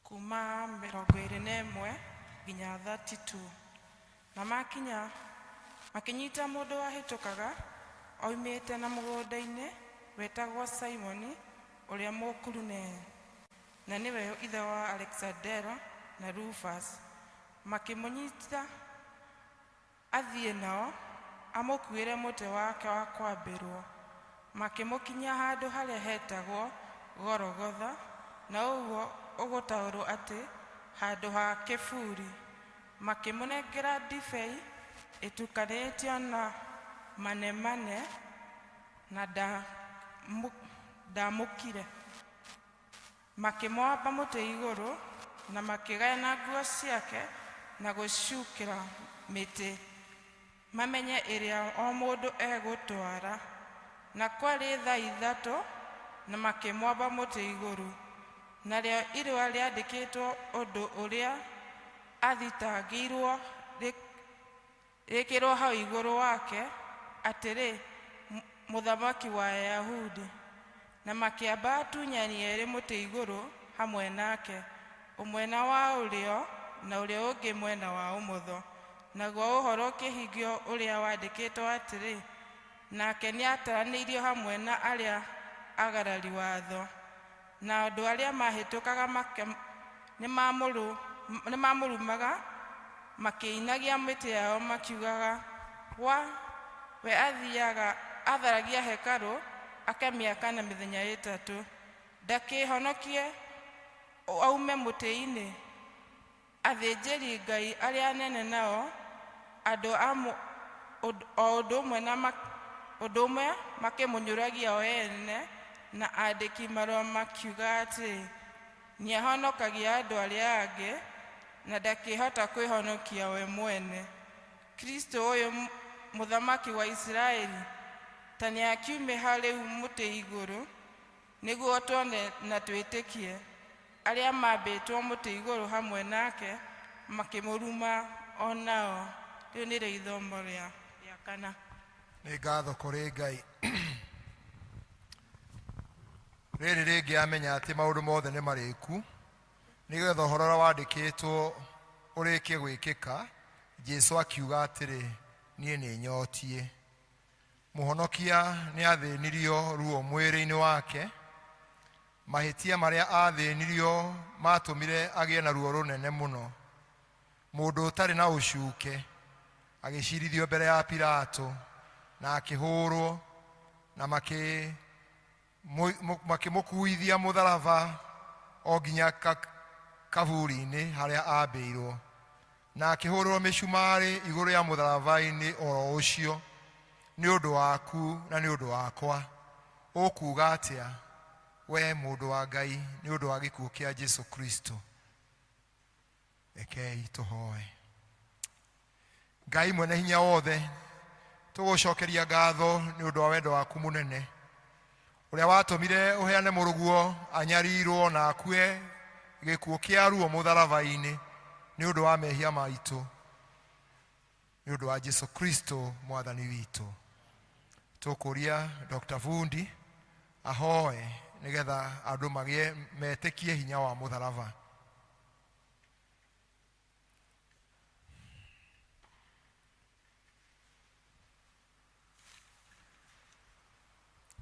kuma 21 nginya 32. Na makinya makinyita mũndũ wahĩtũkaga oimĩte na mũgũnda-inĩ wetagwo Simoni ũrĩa Mũkuruneni, na nĩwe ithe wa Alexandero na Rufus. Makĩmũnyita athiĩ nao amũkuĩre mũtĩ wake wa kwambĩrwo. Makĩmũkinyia handũ harĩa hetagwo Gologotha, na ũguo ũgũtaũrwo atĩ handũ ha kĩburi. Makĩmũnengera ndibei ĩtukanĩtio na manemane na ndamũkire. Makĩmwamba mũtĩ igũrũ na makĩgayana nguo ciake na gũcukĩra mĩtĩ mamenye ĩrĩa o mũndũ egũtwara. Na kwarĩ thaa 3 na makĩmwamba mũtĩ igũrũ, narĩo irũa rĩandĩkĩtwo ũndũ ũrĩa athitangĩirwo rĩkĩrwo hau igũrũ wake atĩrĩ, mũthamaki wa Ayahudi. Na makĩamba atunyani erĩ mũtĩ igũrũ hamwe nake, ũmwena wa ũrĩo na ũrĩa ũngĩ mwena wa ũmotho. Naguo ũhoro ũkĩhingio ũrĩa wandĩkĩtwo atĩrĩ, nake nĩataranĩirio hamwe na arĩa agarari watho. Na andũ arĩa mahĩtũkaga nĩmamũrumaga makĩinagia mĩtĩ yao makiugaga, we atharagia hekarũ akamĩaka na mĩthenya 3, ndakĩhonokie aume mũtĩ-inĩ. athĩnjĩri Ngai arĩa anene nao andũ o ũndũ ũmwe makĩmũnyũragia o ene, na andĩki marũa makiuga atĩ nĩahonokagia andũ arĩa angĩ na ndakĩhota kwĩhonokia we mwene. Kristo ũyũ mũthamaki wa Isiraeli ta nĩakiumĩha rĩu mũtĩ igũrũ nĩguo tuone na twĩtĩkie. Arĩa mambĩtwo mũtĩ igũrũ hamwe nake makĩmũruma o nao. Rĩu nĩrĩo ithomo rĩa kana. Nĩ ngatho kũrĩ Ngai. Rĩrĩ rĩngĩ amenya atĩ maũndũ mothe nĩ marĩku, nĩgetha ũhoro ũrĩa wandĩkĩtwo ũrĩkie gwĩkĩka. Jesũ akiuga atĩrĩ, niĩ nĩnyotie. Mũhonokia nĩathĩnirio ruo mwĩrĩ-inĩ wake. Mahĩtia marĩa athĩnirio matũmire agĩe na ruo rũnene mũno. Mũndũ ũtarĩ na ũcuuke agĩcirithio mbere ya Pilato na akĩhũrwo na makĩmũkuithia mũtharaba o nginya kaburi-inĩ harĩa ambĩirwo, na akĩhũrwo mĩcumarĩ igũrũ ya mũtharaba-inĩ oro ũcio nĩ ũndũ waku na nĩ ũndũ wakwa. Ũkuuga atĩa we mũndũ wa Ngai nĩ ũndũ wa gĩkuũ kĩa Jesũ Kristo? Rekei tũhoe. Ngai mwene hinya wothe, tũgũcokeria ngatho nĩ ũndũ wa wendo waku mũnene, ũrĩa watũmire ũheane mũrũguo anyarirwo na akue gĩkuũ kĩa ruo mũtharaba-inĩ nĩ ũndũ wa mehia maitũ, nĩ ũndũ wa Jesũ Kristo mwathani witũ. Tũkũria Dr. Vundi ahoe nĩgetha andũ metĩkie hinya wa mũtharaba.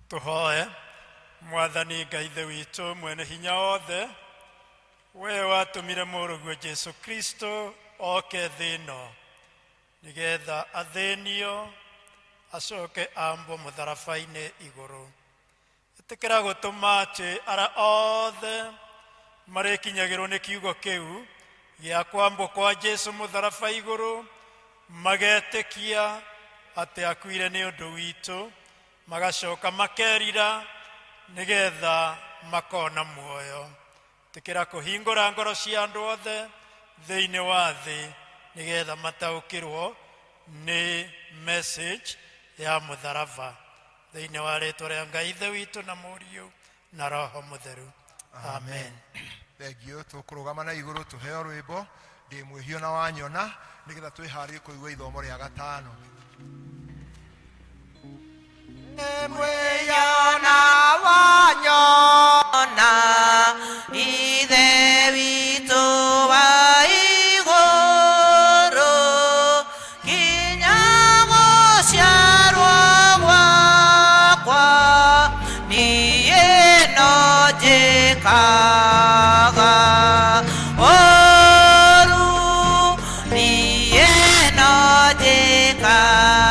Tũhoe. Mwathani Ngai ithe witũ mwene hinya wothe, we watũmire mũrũguo Jesũ Kristo oke thĩ ĩno nĩgetha athĩnio acoke ambwo mũtharaba-inĩ igũrũ. Ĩtĩkĩra gũtũma atĩ arĩa othe marĩkinyagĩrwo nĩ kiugo kĩu gĩa kwambwo kwa Jesũ mũtharaba igũrũ magetĩkia atĩ akuire nĩ ũndũ witũ, magacoka makerira nĩgetha makona muoyo. Ĩtĩkĩra kũhingũra ngoro cia andũ othe thĩinĩ wa thĩ nĩgetha mataũkĩrwo nĩ message ya mũtharaba, thĩinĩ wa rĩĩtwa rĩa Ngai ithe witũ na mũriũ na Roho Mũtheru. Amen. Thengio. Tũkũrũgama na igũrũ tũheo rwĩmbo ndĩ mwĩhio na wanyona nĩgetha twĩharĩrie kũigua ithomo rĩa gatano. Mwĩyona wanyona ithe witũ wa igũrũ, kinya gũciarwo gwakwa niĩ no njĩkaga ũũru, niĩ no njĩkaga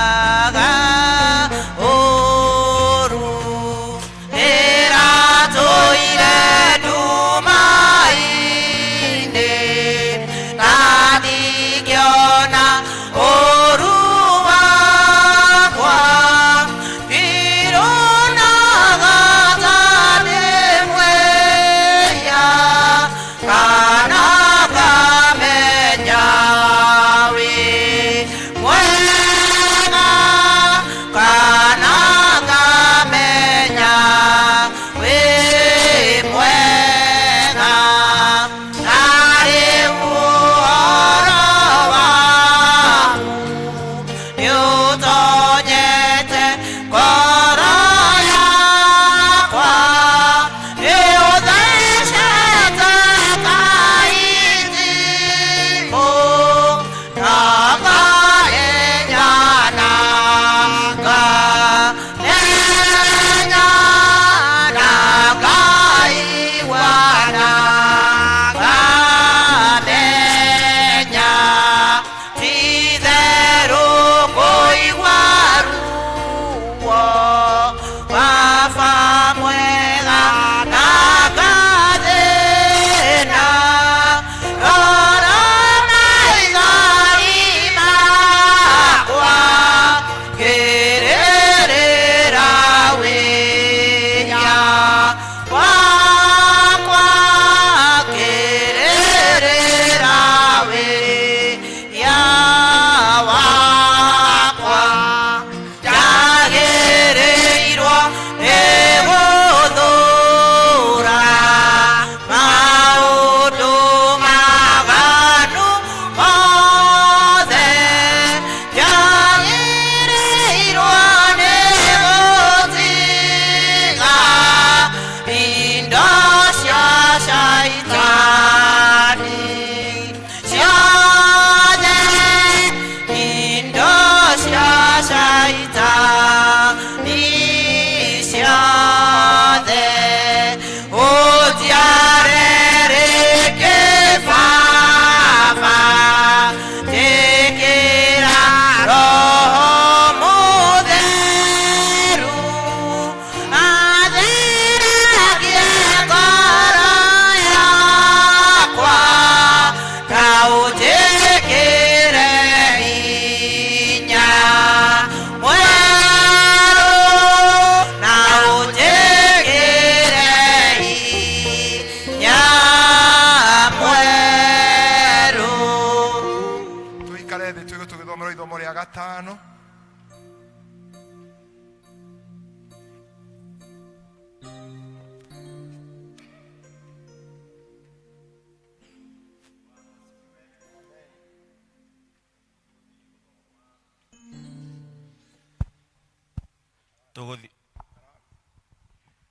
gatano.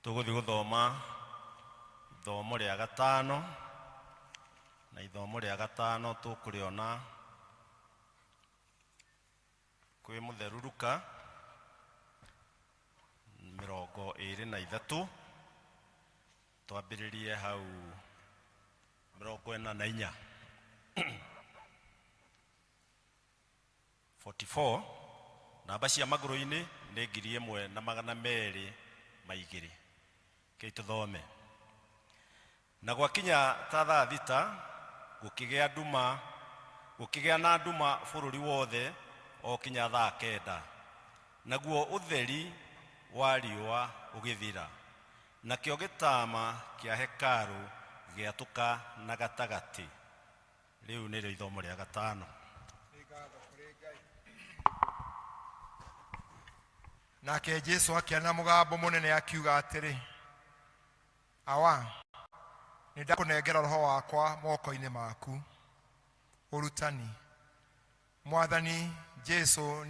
Tuguthi guthoma ithomo ria gatano, na ithomo ria gatano tukuriona kwi mutheru Luka 23 twambiririe hau 44 44 namba cia maguru-ini nĩ 1,200 kei tuthome. Na gwakinya ta thaa thita gukigea na nduma bururi wothe o kinya thaa 9, naguo utheri wa riũa ugithira, nakĩo gĩtama kĩa hekaru gĩatuka na gatagati. Rĩu nĩrĩo ithomo rĩa gatano. Nake Jesu akĩana mũgambo mũnene akiuga atĩrĩ, awa nĩndakũnengera roho wakwa moko-inĩ maku. Ũrutani. Mwathani Jesu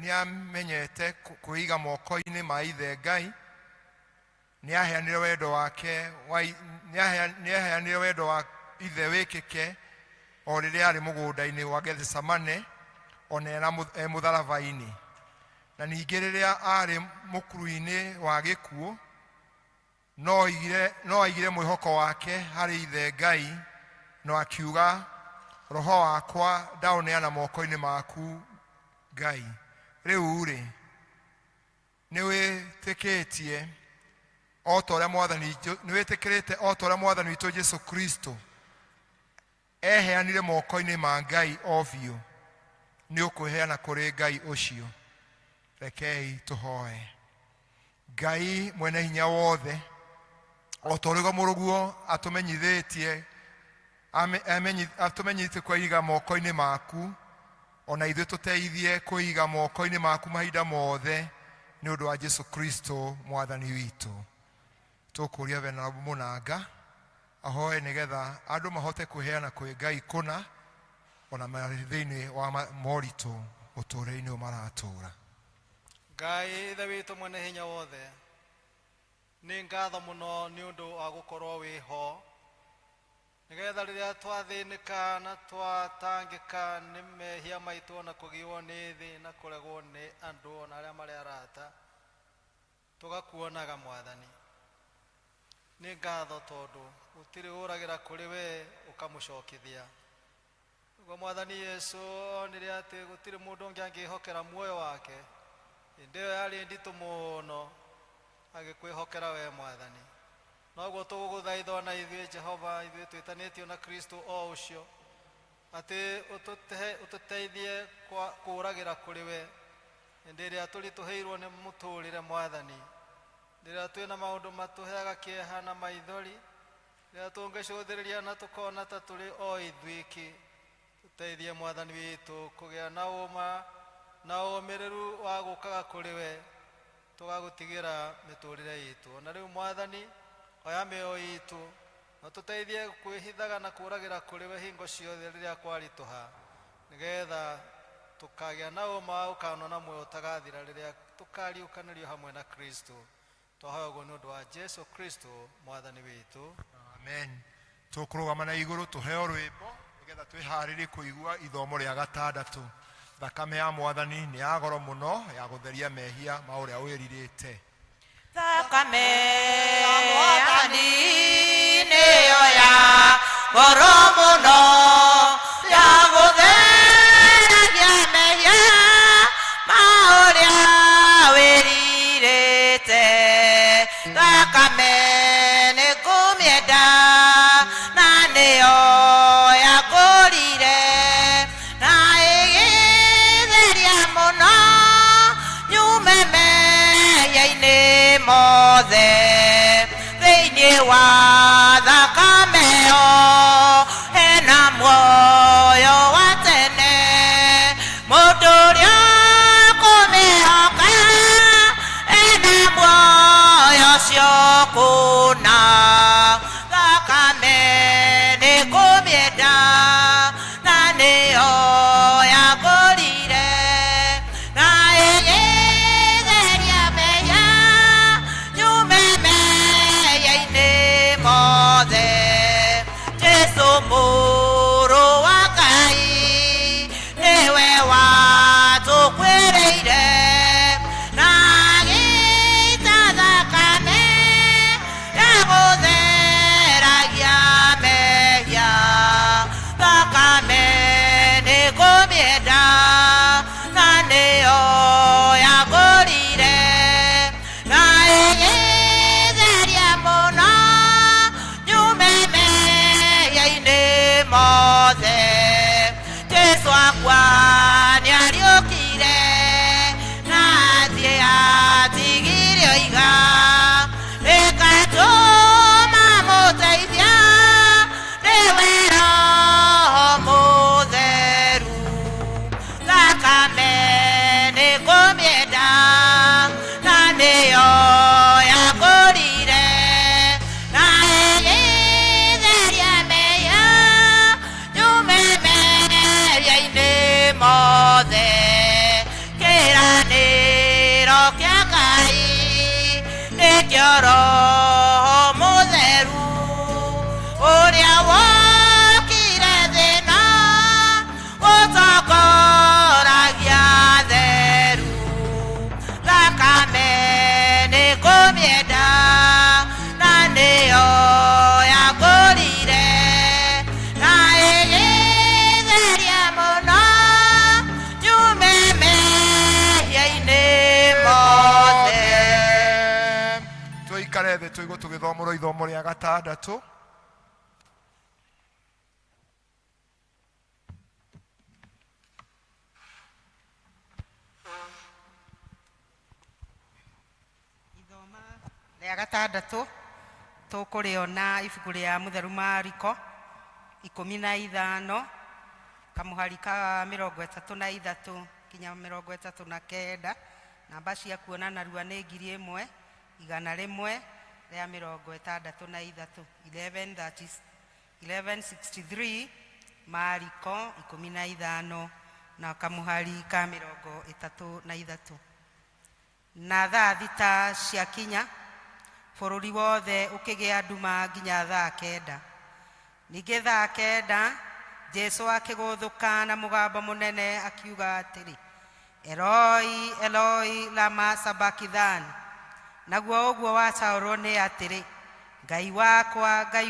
nĩamenyete kwĩiga moko-inĩ ma Ithe Ngai. Nĩaheanire wendo wa Ithe wĩkĩke o rĩrĩa arĩ mũgũnda-inĩ wa Gethisemane ona e mũtharaba-inĩ. Na ningĩ rĩrĩa arĩ mũkuru-inĩ wa gĩkuũ no aigire mwĩhoko wake harĩ Ithe Ngai, no akiuga, roho wakwa ndaũneana moko-inĩ maku Ngai. Rĩu-rĩ nĩwĩtĩkĩrĩte o ta ũrĩa Mwathani witũ Jesu Kristo eheanire moko-inĩ ma Ngai o biũ, nĩũkwĩheana kũrĩ Ngai ũcio. Rekei tũhoe. Ngai mwene hinya wothe, o ta ũrĩa mũrũguo atũmenyithĩtie kwĩiga moko-inĩ maku, ona ithuĩ tũteithie kwĩiga moko-inĩ maku mahinda mothe nĩ ũndũ wa Jesu Kristo Mwathani witũ. Tũkũria Venerable Mũnanga ahoe nĩgetha andũ mahote kwĩheana kwĩ Ngai kũna ona marĩ thĩinĩ wa moritũ ũtũũro-inĩ maratũũra. Ngai Ithe witũ mwene hinya wothe, nĩ ngatho mũno nĩ ũndũ wa gũkorwo wĩho, nĩgetha rĩrĩa twathĩnĩka na twatangĩka nĩ mehia maitũ na kũgĩo nĩ thĩ na kũregwo nĩ andũ ona arĩa marĩ arata, tũgakuonaga Mwathani. Nĩ ngatho tondũ gũtirĩ ũragĩra kũrĩ we ũkamũcokithia. Ũguo Mwathani Yesu onire atĩ gũtirĩ mũndũ ũngĩ angĩhokera muoyo wake, hĩndĩ ĩyo yarĩ nditũ mũno agĩkwĩhokera we Mwathani. Noguo tũgũgũthaitha ona ithuĩ Jehova, ithuĩ twĩtanĩtio na Kristo o ũcio, atĩ ũtũteithie kũũragĩra kũrĩ we hĩndĩ ĩrĩa tũritũhĩirwo nĩ mũtũũrĩre Mwathani, rĩrĩa twĩna maũndũ matũheaga kĩeha na maithori, rĩrĩa tũngĩcũthĩrĩria na tũkona ta tũrĩ o ithuĩki. Tũteithie Mwathani witũ kũgĩa na ũma na ũmĩrĩru wa gũkaga kũrĩ we, tũgagũtigĩra mĩtũũrĩre itũ. Na rĩu Mwathani, oya mĩoyo itũ na tũteithie kwĩhithaga na kũũragĩra kũrĩ we hingo ciothe rĩrĩa kwaritũha, nĩgetha tũkagĩa na ũma wa gũkanwo na muoyo ũtagathira rĩrĩa tũkariũkanĩrio hamwe na Kristo. Twahoya ũguo nĩ ũndũ wa Jesu Kristo Mwathani witũ. Amen. Tũkũrũgama na igũrũ tũheo rwĩmbo nĩgetha twĩharĩrie kũigua ithomo rĩa gatandatũ. Thakame ya Mwathani nĩ ya goro mũno ya gũtheria mehia ma ũrĩa wĩrirĩte. Thakame ya Mwathani nĩyo ya goro mũno ya gũtheragia mehia ma ũrĩa wĩrirĩte. Thakame nĩ ngũmĩenda na nĩyo yakũrire na ĩgĩtheria mũno nyume mehia-inĩ mothe. Thĩinĩ wa thakame ĩyo hena muoyo wa tene, ũcio kũna thakame nĩ kũmĩenda na nĩyo yagũrire na ĩgĩtheria mehia nyume mehia-inĩ mothe. Jesũ mũrũ wa Ngai nĩwe watũkwĩrĩire na agĩita thakame ya gũtheragia mehia. Thakame nĩ kũmĩenda na nĩyo yagũrire na ĩgĩtheria mũno nyume mehia-inĩ mothe. Jesũ akua nĩariũkire na athiĩ atigire oiga ĩgatũma mũteithia nĩwe Roho Mũtheru. Thakame nĩ kũmĩenda na nĩyo yagũrire na ĩgĩtheria mehia nyume mehia-inĩ mothe. Kĩĩranĩro kĩa Ngai nĩkĩo Roho Mũtheru ũrĩa wokire thĩ ĩno gũtongoragia theru. Thakame nĩ kũmĩenda na nĩyo yagũrire na ĩgĩtheria mũno nyume mehia-inĩ mothe. Tũikare thĩ tũigũ tũgĩthomorwo ithomo rĩa gatandatũ. Ithoma rĩa gatandatũ tũkũrĩona ibuku rĩa mũtheru Mariko 15 kamuhari ka 33 kinya 39. Namba cia kuona narua nĩ 1,163 1163 Mariko 15 na kamuhari ka 33. Na thaa thita cia kinya bũrũri wothe ũkĩgĩa nduma nginya thaa 9. Ningĩ thaa 9 Jesũ akĩgũthũka na mũgambo mũnene akiuga atĩrĩ, Eloi Eloi lama sabakithani. Naguo ũguo wataũrwo nĩ atĩrĩ, Ngai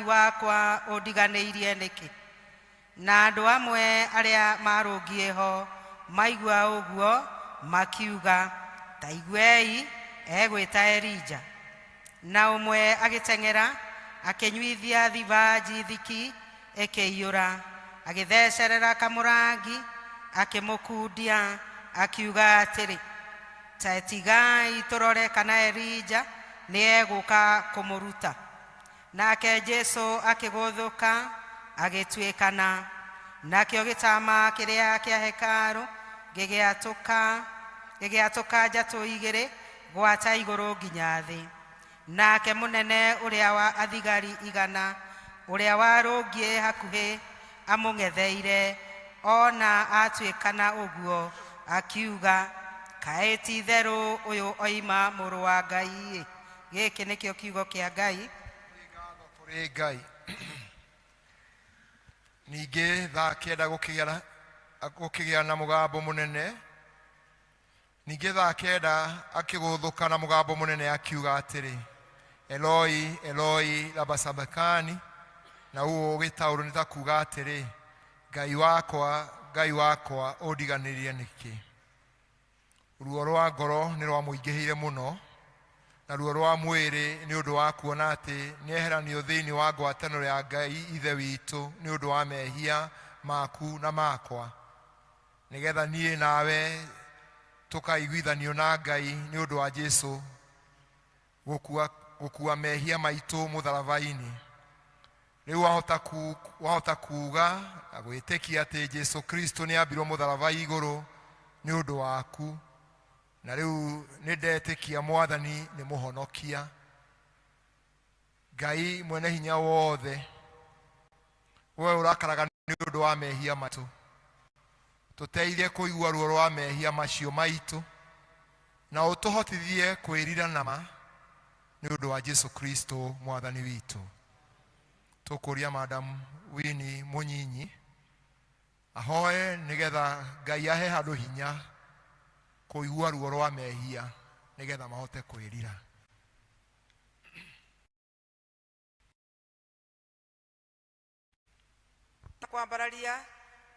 wakwa ũndiganĩirie nĩkĩ? Na andũ amwe arĩa marũngiĩ ho maigua ũguo makiuga, ta iguei egwĩta Elija. Na ũmwe agĩteng'era akĩnyuithia thibanji thiki ĩkĩiyũra, agĩthecerera kamũrangi akĩmũkundia akiuga atĩrĩ, ta tigai tũrore kana Elija nĩ egũka kũmũruta. Nake Jesũ akĩgũthũka agĩtuĩkana, nakĩo gĩtama kĩrĩa kĩa hekarũ gĩgĩatũka njatũ igĩrĩ gwata igũrũ nginya thĩ. Nake mũnene ũrĩa wa athigari 100 ũrĩa warũngiĩ hakuhĩ amũng'etheire, ona atuĩkana ũguo akiuga, kaĩ ti itherũ ũyũ oima mũrũ wa Ngai. Gĩkĩ nĩkĩo kiugo kĩa Ngai. Kũrĩ Ngai. Ningĩ thaa 9 gũkĩgĩa na mũgambo mũnene. Ningĩ thaa 9 akĩgũthũka na mũgambo mũnene akiuga atĩrĩ, Eloi Eloi lama sabakthani. Na ũũ ũgĩtaũrwo nĩ ta kuuga atĩrĩ, Ngai wakwa ũndiganĩirie nĩkĩ? Ruo rwa ngoro nĩ rwamũingĩhĩire mũno, na ruo rwa mwĩrĩ nĩ ũndũ wa kuona atĩ nĩeheranio thĩinĩ wa ngwatanĩro ya Ngai ithe witũ nĩ ũndũ wa mehia maku na makwa, nĩgetha niĩ nawe tũkaiguithanio na Ngai nĩ ũndũ wa Jesũ gũkua mehia maitũ mũtharaba-inĩ. Rĩu wahota kuuga na gwĩtĩkia atĩ Jesũ Kristo nĩ ambirwo mũtharaba igũrũ nĩ ũndũ waku, na rĩu nĩ ndetĩkia Mwathani nĩ mũhonokia, Ngai mwene hinya wothe, wewe urakaraga nĩ ũndũ wa mehia maitũ, tũteithie kũigua ruo rwa mehia macio maitũ, na ũtũhotithie kwĩrira nama nĩ ũndũ wa Jesu Kristo mwathani witũ. Tũkũria Madam Winnie Mũnyinyi ahoe nĩgetha Ngai ahe handũ hinya kũigua ruo rwa mehia nĩgetha mahote kwĩrira. Kwambararia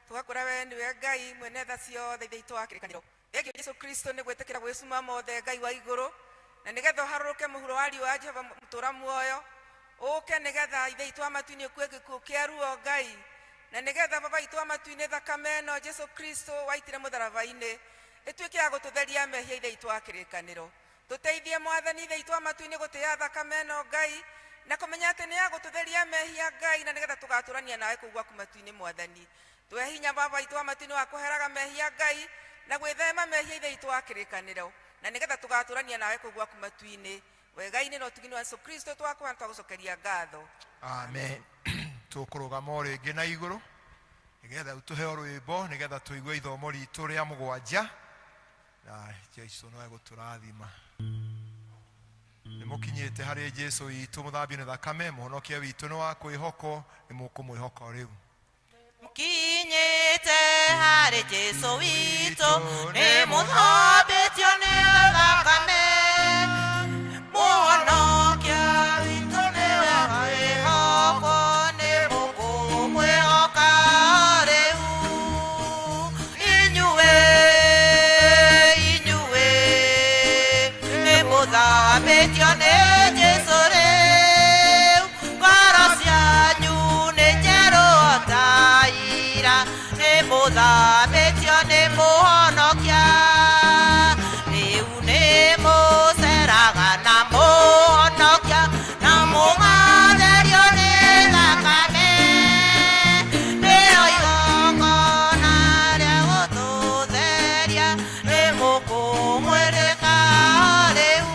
tugakora we niwe Ngai mwene tha ciothe ithe itũ wa kĩrĩkanĩro. Thengio Jesu Kristo nĩ gwĩtĩkĩra gwĩcuma mothe Ngai wa igũrũ, na nĩgetha ũharũrũke mũhuro wa riũa Jehova mũtũra muoyo, ũke nĩgetha ithe itũ amatu-inĩ ũkue gĩkuũ kĩa ruo Ngai, na nĩgetha baba itũ amatu-inĩ thakame ĩno Jesu Kristo waitire mũtharaba-inĩ ĩtuĩke ya gũtũtheria mehia ithe itũ wa kĩrĩkanĩro. Tũteithie Mwathani ithe itũ amatu-inĩ gũtĩĩa thakame ĩno Ngai, na kũmenya atĩ nĩ ya gũtũtheria mehia Ngai, na nĩgetha tũgatũrania nawe kũu gwaku matu-inĩ Mwathani. Tũhe hinya baba itũ amatu-inĩ wa kũheraga mehia Ngai na gwĩthema mehia ithe itũ wa kĩrĩkanĩro, na nĩgetha tũgatũrania nawe kũu gwaku matu-inĩ. Wega-inĩ na ũtugini wa Yesu Kristo twakũha twagũcokeria ngatho. Amen. Tũkũrũgama rĩngĩ na igũrũ nĩgetha ũtũhe rwĩmbo nĩgetha tũigue ithomo ritũ rĩa mũgwanja, na Jesũ nowe gũtũrathima. Nĩmũkinyĩte harĩ Jesũ witũ mũthambio nĩ thakame, mũhonokia witũ nĩ wa kwĩhokwo, nĩmũkũmwĩhoka rĩu. Mũkinyĩte harĩ Jesũ witũ nĩ mũthambĩtio nĩ thakame, mũhonokia witũ nĩ wa kwĩhokwo, nĩmũkũmwĩhoka rĩu. Inyuĩ nĩ mũthambĩtio nĩ Jesũ rĩu, ngoro cianyu nĩ njerũ ta ira, nĩ mũthambĩtio nĩ mũhonokia, rĩu nĩ mũceraga na mũhonokia, na mũgatherio nĩ thakame, nĩyo igongona rĩa gũtũtheria, nĩ mũkũmwĩrĩka rĩu.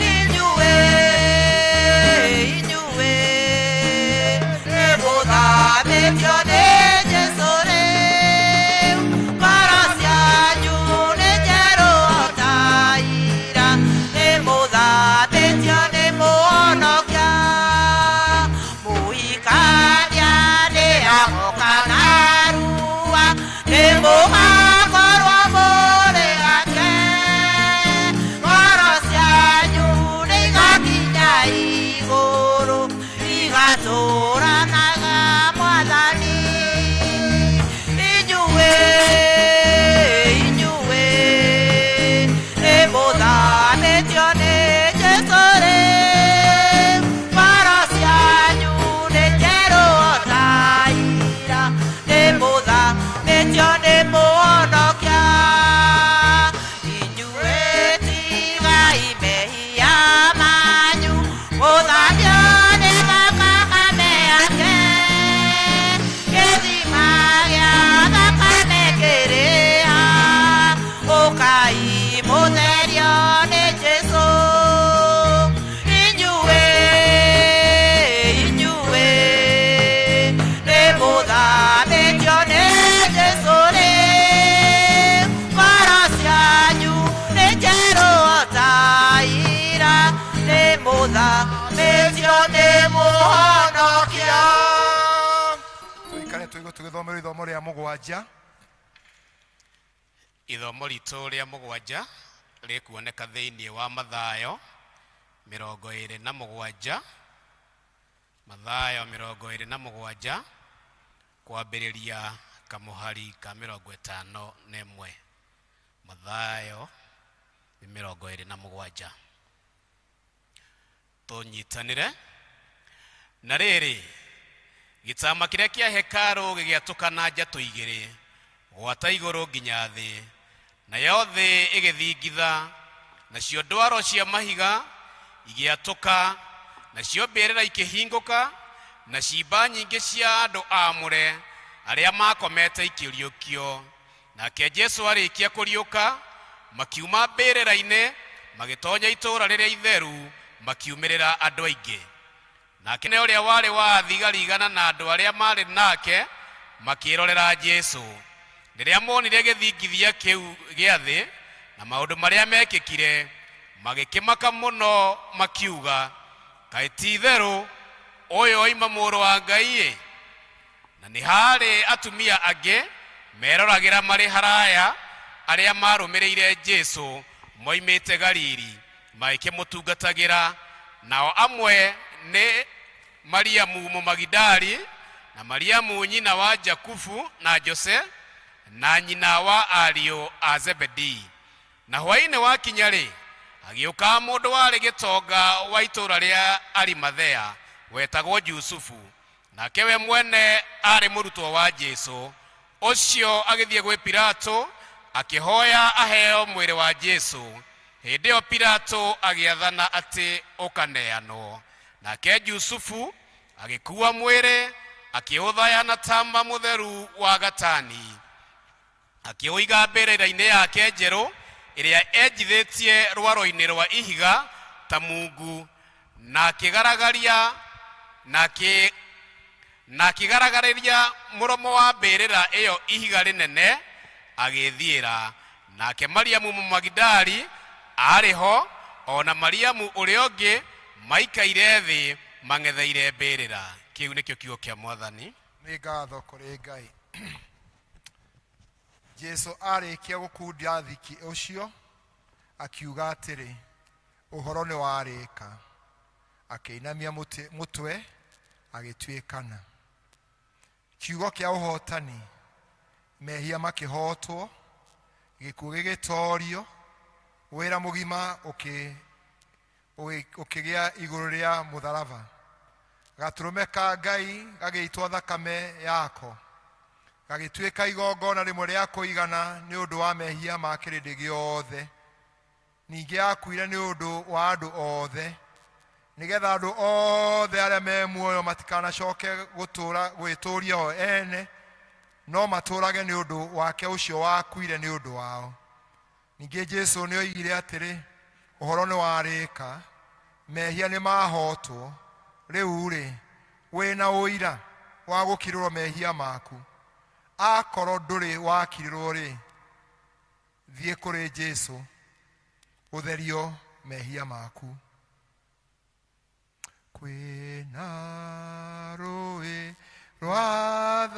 Inyuĩ nĩ mũthambĩtio nĩ Jesũ rĩu, ngoro cianyu nĩ njerũ ta ira, nĩ mũthambĩtio nĩ mũhonokia, mũhikania nĩ agoka narua, nĩ mũgakorwo mũrĩ ake, ngoro cianyu nĩ igakinya igũrũ, igatũũranaga Mwathani. Inyuĩ nĩ mũthambĩtio nĩ Jesũ rĩu, ngoro cianyu nĩ njerũ ta ira, nĩ mũthambĩtio nĩ mũhonokia. Inyuĩ tigai mehia manyu, mũthambio nĩ thakame yake, gĩthima gĩa thakame kĩrĩha, ũkai mũtherio nĩ Jesũ. Inyuĩ nĩ mũthambĩtio nĩ Jesũ rĩu, ngoro cianyu nĩ njerũ ta ira, nĩ mũthambĩtio nĩ mũhonokia. Tũikare tũgĩthomera ithomo rĩa mũgwanja. Ithomo ritũ rĩa mũgwanja rĩkuoneka thĩinĩ wa Mathayo 27, Mathayo 27 kwambĩrĩria kamũhari ka 51. Mathayo 27. Tũnyitanĩre. Na rĩrĩ, gĩtama kĩrĩa kĩa hekarũ gĩgĩatũkana njatũ igĩrĩ, gwata igũrũ nginya thĩ, nayo thĩ ĩgĩthingitha, nacio ndwaro cia mahiga igĩatũka, nacio mbĩrĩra ikĩhingũka, na ciimba nyingĩ cia andũ aamũre arĩa makomete ikĩriũkio. Nake Jesũ arĩkia kũriũka, makiuma mbĩrĩra-inĩ magĩtonya itũũra rĩrĩa itheru, makiumirira andu aingi. Nake ne uria wari wa thigari igana na andu aria mari nake makirorera Jesu. Riria monire githingithia kiu giathi na maundu maria mekikire, magikimaka muno makiuga, kaĩ ti itheru uyu oima mũrũ wa Ngai? Na nĩ harĩ atumia angĩ meroragĩra marĩ haraya arĩa marũmĩrĩire Jesu moimĩte Galili magĩkĩmũtungatagĩra. Nao amwe nĩ Mariamu Mũmagidali na Mariamu nyina wa Jakubu na Jose na nyina wa ariũ a Zebedi. Na hwaĩ-inĩ wakinya-rĩ, agĩũka mũndũ warĩ gĩtonga wa itũũra rĩa Arimathea wetagwo Jusufu, nake we mwene arĩ mũrutwo wa Jesu. Ũcio agĩthiĩ gwĩ Pilato akĩhoya aheo mwĩrĩ wa Jesu. Hĩndĩ ĩyo Pilato agĩathana atĩ ũkaneanwo. Nake Jusufu agĩkuua mwĩrĩ akĩũthaya na tamba mũtheru wa gatani, akĩũiga mbĩrĩra-inĩ yake njerũ ĩrĩa enjithĩtie rwaro-inĩ rwa ihiga ta mungu, na akĩgaragaria mũromo wa mbĩrĩra ĩyo ihiga rĩnene agĩthiĩra. Nake Mariamu Mũmagidali arĩho, ona Mariamu ũrĩa ũngĩ maikaire thĩ mang'etheire mbĩrĩra. Kĩu nĩkĩo kiugo kĩa Mwathani. Nĩ ngatho kũrĩ Ngai. Jesu arĩkia gũkunda thiki ũcio akiuga atĩrĩ, ũhoro nĩ warĩka. Akĩinamia mũtwe agĩtuĩkana. Kiugo kĩa ũhotani, mehia makĩhotwo, gĩkuũ gĩgĩtorio, wĩra mũgima ũkĩgĩa igũrũ rĩa mũtharaba. Gatũrũme ka Ngai gagĩitwo thakame yako, gagĩtuĩka igongona rĩmwe rĩa kũigana nĩ ũndũ wa mehia ma kĩrĩndĩ gĩothe. Ningĩ akuire nĩ ũndũ wa andũ othe, nĩgetha andũ othe arĩa me muoyo matikanacoke gwĩtũũria o ene, no matũũrage nĩ ũndũ wake ũcio wakuire nĩ ũndũ wao. Ningĩ Jesu nĩ oigire atĩrĩ, ũhoro nĩ warĩka, mehia nĩ mahotwo. Rĩu-rĩ, wĩna ũira wa gũkirĩrwo mehia maku. Akorwo ndũrĩ wakirĩrwo-rĩ, thiĩ kũrĩ Jesu ũtherio mehia maku. Kwĩna rũĩ rwa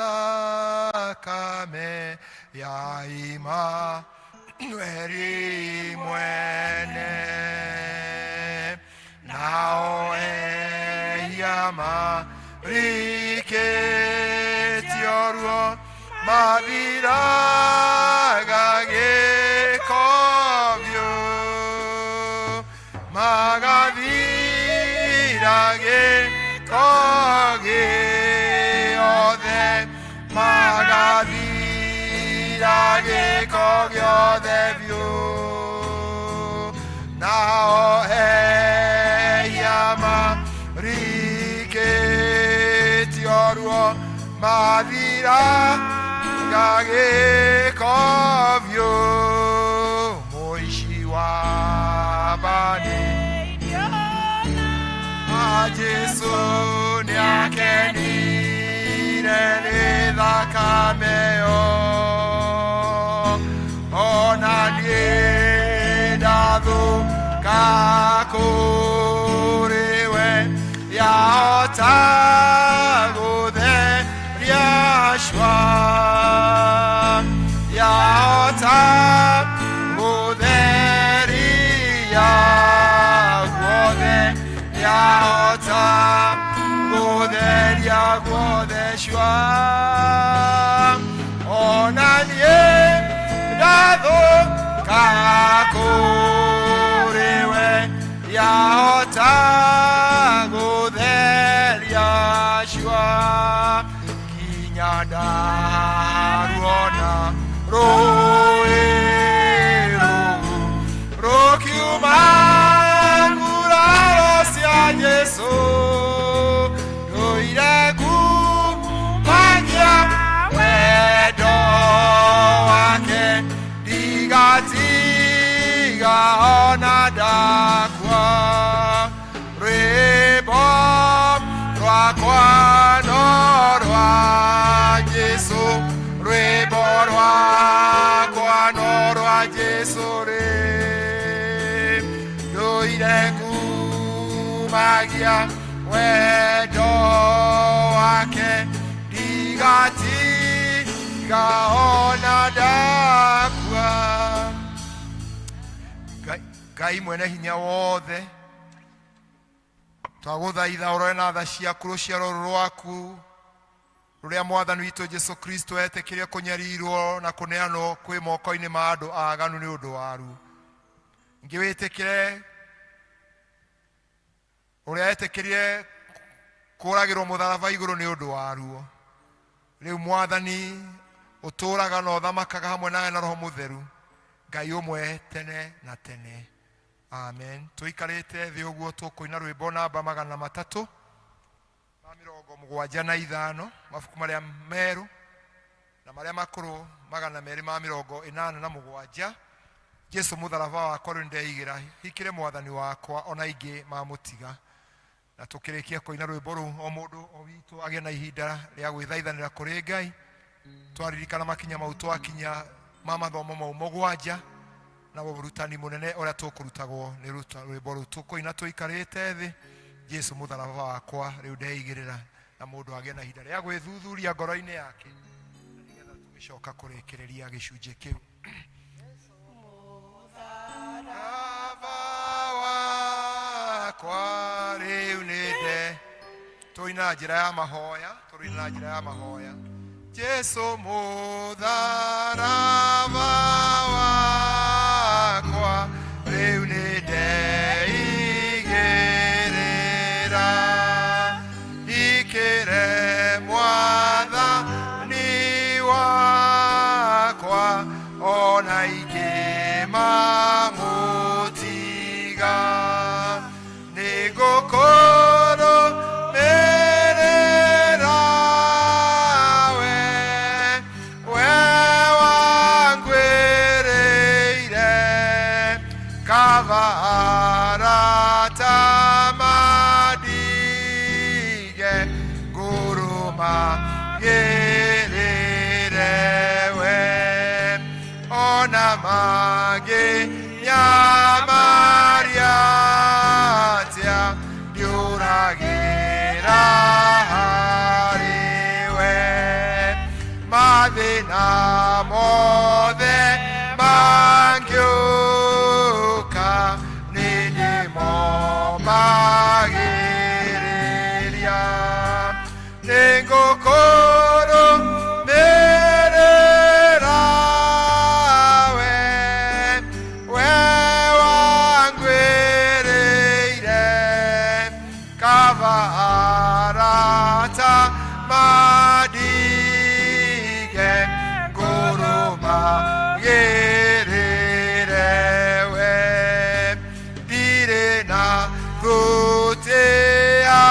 thakame ya Imanueli mwene, nao ehia marikĩtio ruo mathiraga gĩko biũ, magathira gĩko gĩothe, magathira gĩko gĩothe biũ. Nao ehia marikĩtio ruo mathiraga gĩko biũ. Mũici wa mbani Jesu nĩakenire nĩ thakame ĩyo, ona niĩ ndathũka kũrĩ we, yahota gũtheria cua, yahota gũtheria guothe, yahota gũtheria guothe cua. Ona niĩ ndathũka kũrĩ we, yahota gũtheria cua. Kinya ndaruona rũĩ rũu rũkiuma nguraro cia Jesu, rũire ngumagia wendo wake, ndigatiga ona ndakua. kumagia wendo wake digatiga ona ndakua. Ngai mwene hinya wothe twaguthaitha urore na tha ciaku ruciaro rwaku ruria mwathani witũ Jesu Kristo etĩkĩrie kũnyarirwo na kũneanwo kwĩ moko-inĩ ma andũ aganu nĩ ũndũ waru. Ngĩ wĩtĩkĩre ũrĩa etĩkĩrie kũragĩrwo mũtharaba igũrũ nĩ ũndũ waruo. Rĩu mwathani ũtũũraga na ũthamakaga hamwe nawe na Roho Mũtheru, Ngai ũmwe tene na tene. Amen. Tuikarĩte thĩ ũguo tũkũina rwĩmbo namba 375 mabuku marĩa meru na marĩa makũrũ 287. Jesu mũtharaba wakwa rĩu ndeigĩra hikĩre mwathani wakwa ona ingĩ mamũtiga. Na tũkĩrĩkia kũina rwĩmbo rũu o mũndũ o witũ agĩe na ihinda rĩa gwĩthaithanĩra kũrĩ Ngai. Twaririkana makinya mau twakinya ma mathomo mau 7 na ũrutani mũnene ũrĩa tũkũrutagwo nĩ rwĩmbo rũu tũkũina tũikarĩte thĩ. Jesu mũtharaba wakwa rĩu ndeigĩrĩra, na mũndũ agĩe na ihinda rĩa gwĩthuthuria ngoro-inĩ yake nĩgetha tũgĩcoka kũrĩkĩrĩria gĩcunjĩ kĩu. Kwa rĩu nĩnde tũina njĩra ya mahoya, tũrĩna njĩra ya mahoya. Jesu mũtharaba wakwa rĩu nĩndeigĩrĩra, hikĩre mwathani wakwa ona ingĩ mamũtiga. Nĩngũkũrũmĩrĩra we wangwĩrĩire kavara tamandige ngũrũmagĩrĩre we ona mangĩnyamaria atĩa ndiũragĩra harĩ we. Mathĩna mothe mangĩũka nĩ ndĩmomagĩrĩria. Nĩngũkũrũmĩrĩra we wangwĩrĩire kavara tamandige ngũrũmagĩrĩre we. Ndirĩ na thũtĩ ya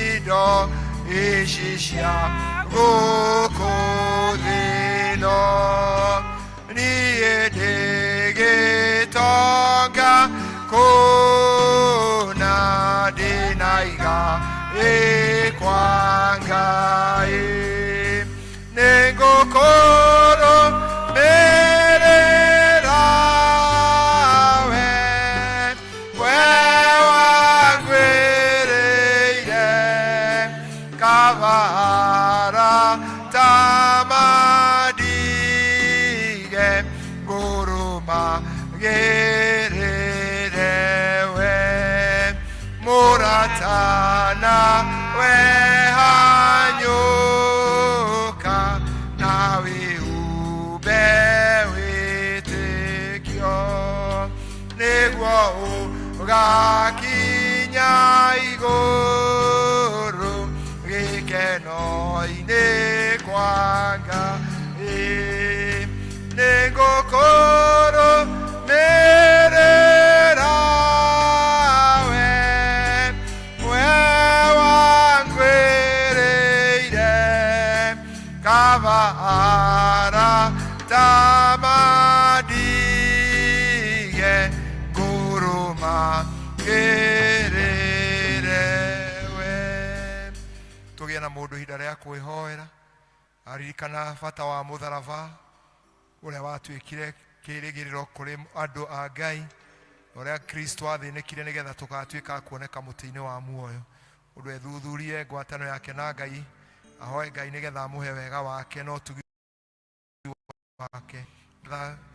indo ici cia gũkũ thĩ ĩno, niĩ ndĩgĩtonga kũna ndĩnaiga ĩkwa Ngai. Nĩngũkũrũmĩrĩra we wangwĩrĩire kavara tamandige ngũrũmagĩrĩre we. Mũratana we hanyũka na wĩhumbe wĩtĩkio, nĩguo ũgakinya igũrũ gĩkeno-inĩ kwa Ngai. Nĩngũkũrũmĩrĩra we wangwĩrĩire kavara tamandige ngũrũmagĩrĩre we. Tũgĩe na mũndũ ihinda rĩa kwĩhoera, aririkana bata wa mũtharaba ũrĩa watuĩkire kĩĩrĩgĩrĩro kũrĩ andũ a Ngai, Oria Kristo athinĩkire nĩgetha tũgatuĩka kuoneka mũtĩ-inĩ wa muoyo. Ũndũ ethuthurie ngwatano yake na Ngai, ahoe Ngai nĩgetha amũhe wega wake no tugi wake.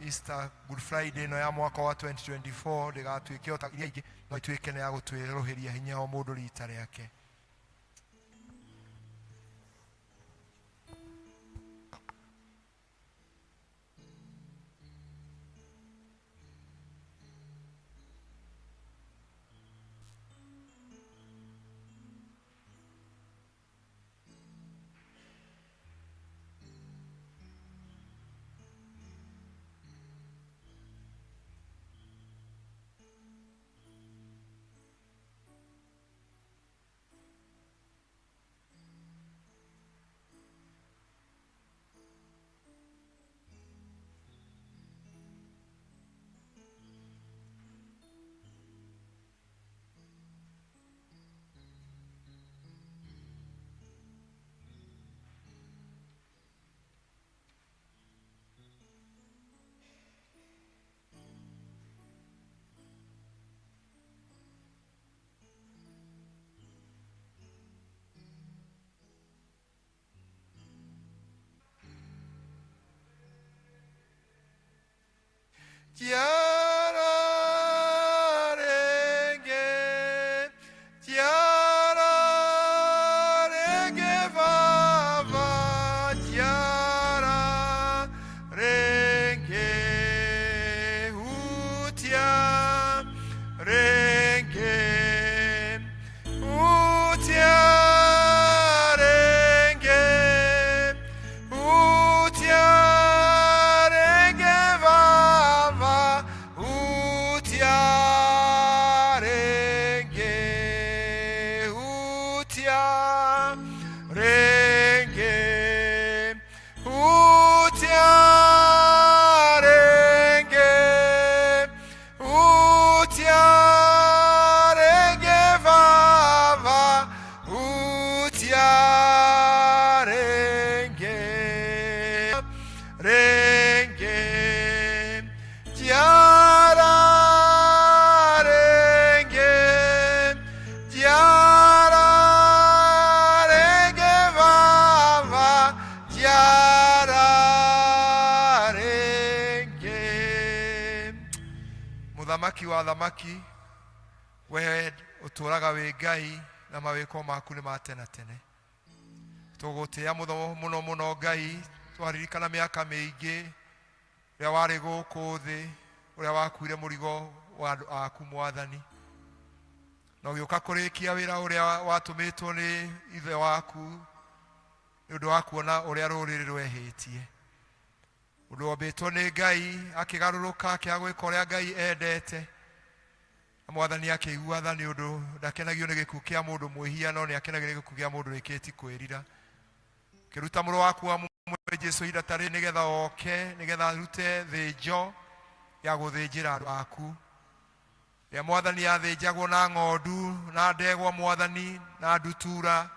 Easter Good Friday no ya mwaka wa 2024 ndĩgatuĩke ota iria ingĩ, no ituĩke nĩ ya gũtwĩrũhĩria hinya o mũndũ rita rĩake. Muthamaki wa thamaki, we uturaga we Ngai na mawiko maku nĩ ma tene tene. Tũgũtĩĩa mũno mũno Ngai, twaririkana mĩaka mĩingĩ rĩrĩa warĩ gũkũ thĩ, ũrĩa wakuire mũrigo wa andũ aku Mwathani, na ũgĩũka kũrĩkia wĩra ũrĩa watũmĩtwo nĩ ithe waku nĩ ũndũ wa kuona ũrĩa rũrĩrĩ rwehĩtie. Ũndũ wombĩtwo nĩ Ngai akĩgarũrũka akĩagwĩka ũrĩa Ngai endete, na Mwathani akĩigua tha nĩ ũndũ ndakenagio nĩ gĩkuũ kĩa mũndũ mwĩhia, no nĩ akenagio nĩ gĩkuũ kĩa mũndũ rĩkĩti kwĩrira. Kĩruta mũrũ waku wa muoyo Jesũ ihinda ta rĩrĩ nĩgetha oke, nĩgetha arute thĩnjo ya gũthĩnjĩra andũ aku. Rĩrĩa Mwathani athĩnjagwo na ng'ondu na ndegwa Mwathani na ndutura,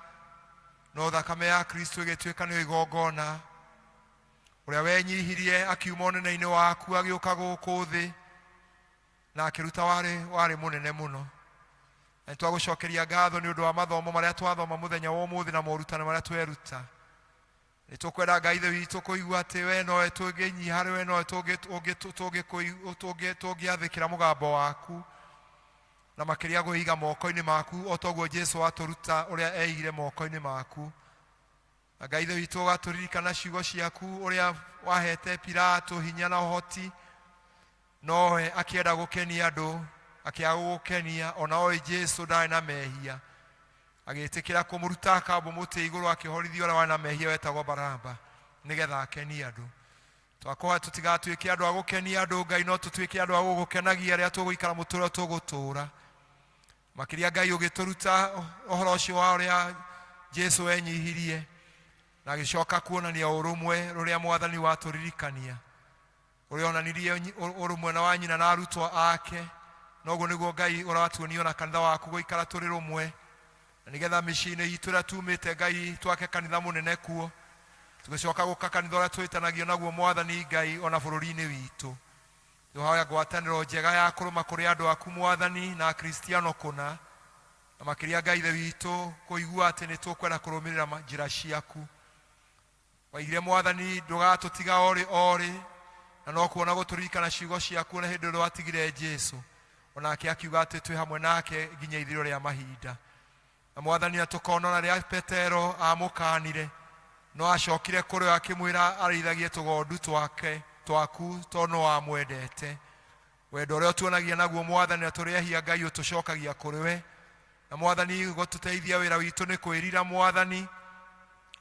no thakame ya Kristo ĩgĩtuĩka nĩyo igongona, ũrĩa wenyihirie akiuma ũnene-inĩ waku agĩũka gũkũ thĩ na akĩruta warĩ mũnene mũno. Na nĩtwagũcokeria ngatho nĩ ũndũ wa mathomo marĩa twathoma mũthenya wa ũmũthĩ na morutani marĩa tweruta. Nĩtũkwenda Ngai Ithe witũ kũigua atĩ we nowe tũngĩnyiha, harĩ we nowe tũngĩathĩkĩra mũgambo waku, na makĩria gwĩiga moko-inĩ maku o toguo Jesũ atũruta ũrĩa eigire moko-inĩ maku. Ngai Ithe witũ ũgatũririkana ciugo ciaku ũrĩa wahete Pilato hinya na ũhoti, nowe akĩenda gũkenia andũ akĩaga gũgũkenia, ona oĩ Jesũ ndarĩ na mehia, agĩtĩkĩra kũmũruta akambwo mũtĩ igũrũ akĩhorithio ũrĩa warĩ na mehia wetagwo Baraba nĩgetha akenie andũ. Twakũhoya tũtigatuĩke andũ a gũkenia andũ Ngai, no tũtuĩke andũ a gũgũkenagia rĩrĩa tũgũikara mũtũũrĩre tũgũtũũra. Makĩria Ngai ũgĩtũruta ũhoro ũcio wa ũrĩa Jesũ enyihirie na agĩcoka kuonania ũrũmwe rũrĩa Mwathani watũririkania, ũrĩa onanirie ũrũmwe na wa nyina na arutwo ake. Noguo nĩguo Ngai ũratuonia na kanitha waku gũikara tũrĩ rũmwe, na nĩgetha mĩciĩ-inĩ itũ ĩrĩa tumĩte Ngai twake kanitha mũnene kuo, tũgĩcoka gũka kanitha ũrĩa twĩtanagio naguo Mwathani Ngai ona bũrũri-inĩ witũ. Tuhoya ngwatanĩro njega ya kũrũma kũrĩ andũ aku Mwathani na Kristiano kũna, na makĩria Ngai Ithe witũ kũigua atĩ nĩ tũkwenda kũrũmĩrĩra njĩra ciaku. Waigire Mwathani ndũgatũtiga orĩ na no kuona gũtũririkana ciugo ciaku na hĩndĩ ĩrĩa watigire Jesũ, onake akiuga atĩ twĩ hamwe nake nginya ithirĩro rĩa mahinda. Na Mwathani atũkonona rĩrĩa Petero amũkanire, no acokire kũrĩ we akĩmwĩra arĩithagie tũgondu twaku tondũ wamwendete. Wendo ũrĩa ũtuonagia naguo Mwathani atũrehia Ngai ũtũcokagia kũrĩ we. Na Mwathani gũtũteithia wĩra witũ nĩ kwĩrira Mwathani,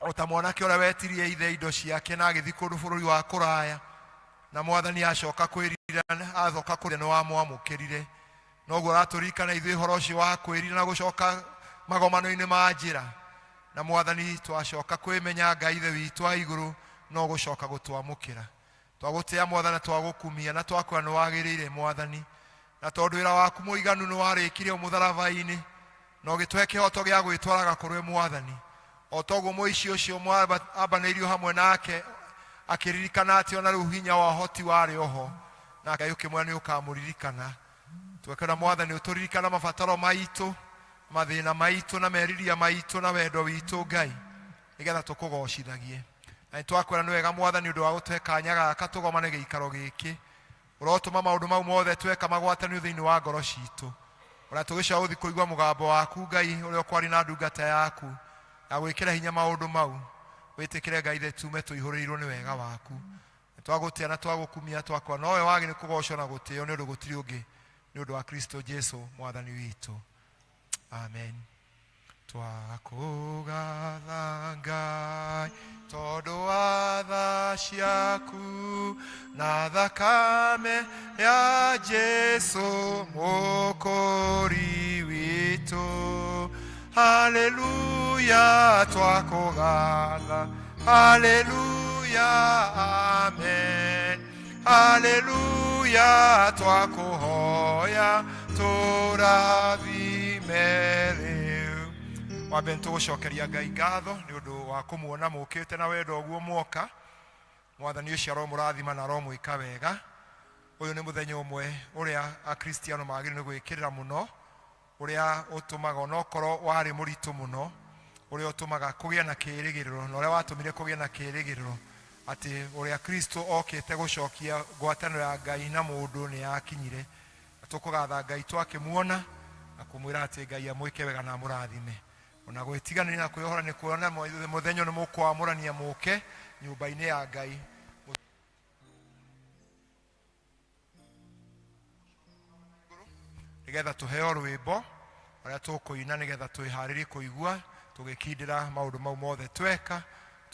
o ta mwanake ũrĩa wetirie ithe indo ciake na agĩthiĩ kũndũ bũrũri wa kũraya. Na Mwathani acoka kwĩrira, athoka kũrĩa nĩ wamwamũkĩrire. Noguo ũratũririkana ithuĩ ũhoro ũcio wa kwĩrira na gũcoka magomano-inĩ ma njĩra. Na Mwathani twacoka kwĩmenya Ngai Ithe witũ wa igũrũ no gũcoka gũtwamũkĩra. Twagũtĩa Mwathani, twagũkumia na twakwĩra nĩ wagĩrĩire Mwathani, na tondũ wĩra waku mũiganu nĩ warĩkire mũtharaba-inĩ na ũgĩtũhe kĩhoto gĩa gwĩtwaraga kũrĩ Mwathani. O toguo mũici ũcio ambanĩirio hamwe nake akĩririkana atĩ ona rĩu hinya wa ũhoti warĩ oho, na Ngai ũkĩmwĩra nĩ ũkamũririkana. Twekera Mwathani ũtũririkana mabataro maitũ, mathĩna maitũ na meriria maitũ na wendo witũ Ngai, nĩgetha tũkũgocithagie. Na nĩtwakwĩra nĩ wega Mwathani ũndũ wa gũtũhe kanya gaka tũgomane gĩikaro gĩkĩ. Ũrotũma maũndũ mau mothe tweka magwatanio thĩinĩ wa ngoro citũ. Ona tũgĩcoka gũthiĩ kũigua mũgambo waku Ngai ũrĩa ũkwari na ndungata yaku, na gwĩkĩra hinya maũndũ mau. Wĩtĩkĩre Ngai Ithe tume tũihũrĩirwo nĩ wega waku. Twagũtĩa na twagũkumia twakwa nowe wagĩ nĩ kũgocwo na gũtĩo nĩ ũndũ gũtirĩ ũngĩ, nĩ ũndũ wa Kristo Jesũ Mwathani witũ. Amen. Twakũgatha Ngai tondũ wa tha ciaku na thakame ya Jesũ mũkũri witũ. Haleluya, twakũgatha. Haleluya, amen. Haleluya, twakũhoya tũrathime rĩu. Wambe nĩtũgũcokeria Ngai ngatho nĩ ũndũ wa kũmuona mũkĩte na wendo ũguo mwoka. Mwathani ũcio aromũrathima na aromwĩka wega. Ũyũ nĩ mũthenya ũmwe ũrĩa akristiano magĩrĩirwo nĩ gwĩkĩrĩra mũno, ũrĩa ũtũmaga onokorwo warĩ mũritũ mũno, ũrĩa ũtũmaga kũgĩa na kĩĩrĩgĩrĩro, na ũrĩa watũmire kũgĩa na kĩĩrĩgĩrĩro atĩ ũrĩa Kristo okĩte gũcokia ngwatanĩro ya Ngai na mũndũ nĩ yakinyire. Tũkũgatha Ngai twakĩmuona na kũmwĩra atĩ Ngai amwĩke wega na amũrathime. Ona gwĩtiganĩria na kwĩyohora nĩ kuona mũthenya nĩ mũkwamũrania mũke nyũmba-inĩ ya Ngai. Nĩgetha tũheo rwĩmbo ũrĩa tũkũina nĩgetha twĩharĩrie kũigua tũgĩkindĩra maũndũ mau mothe tweka,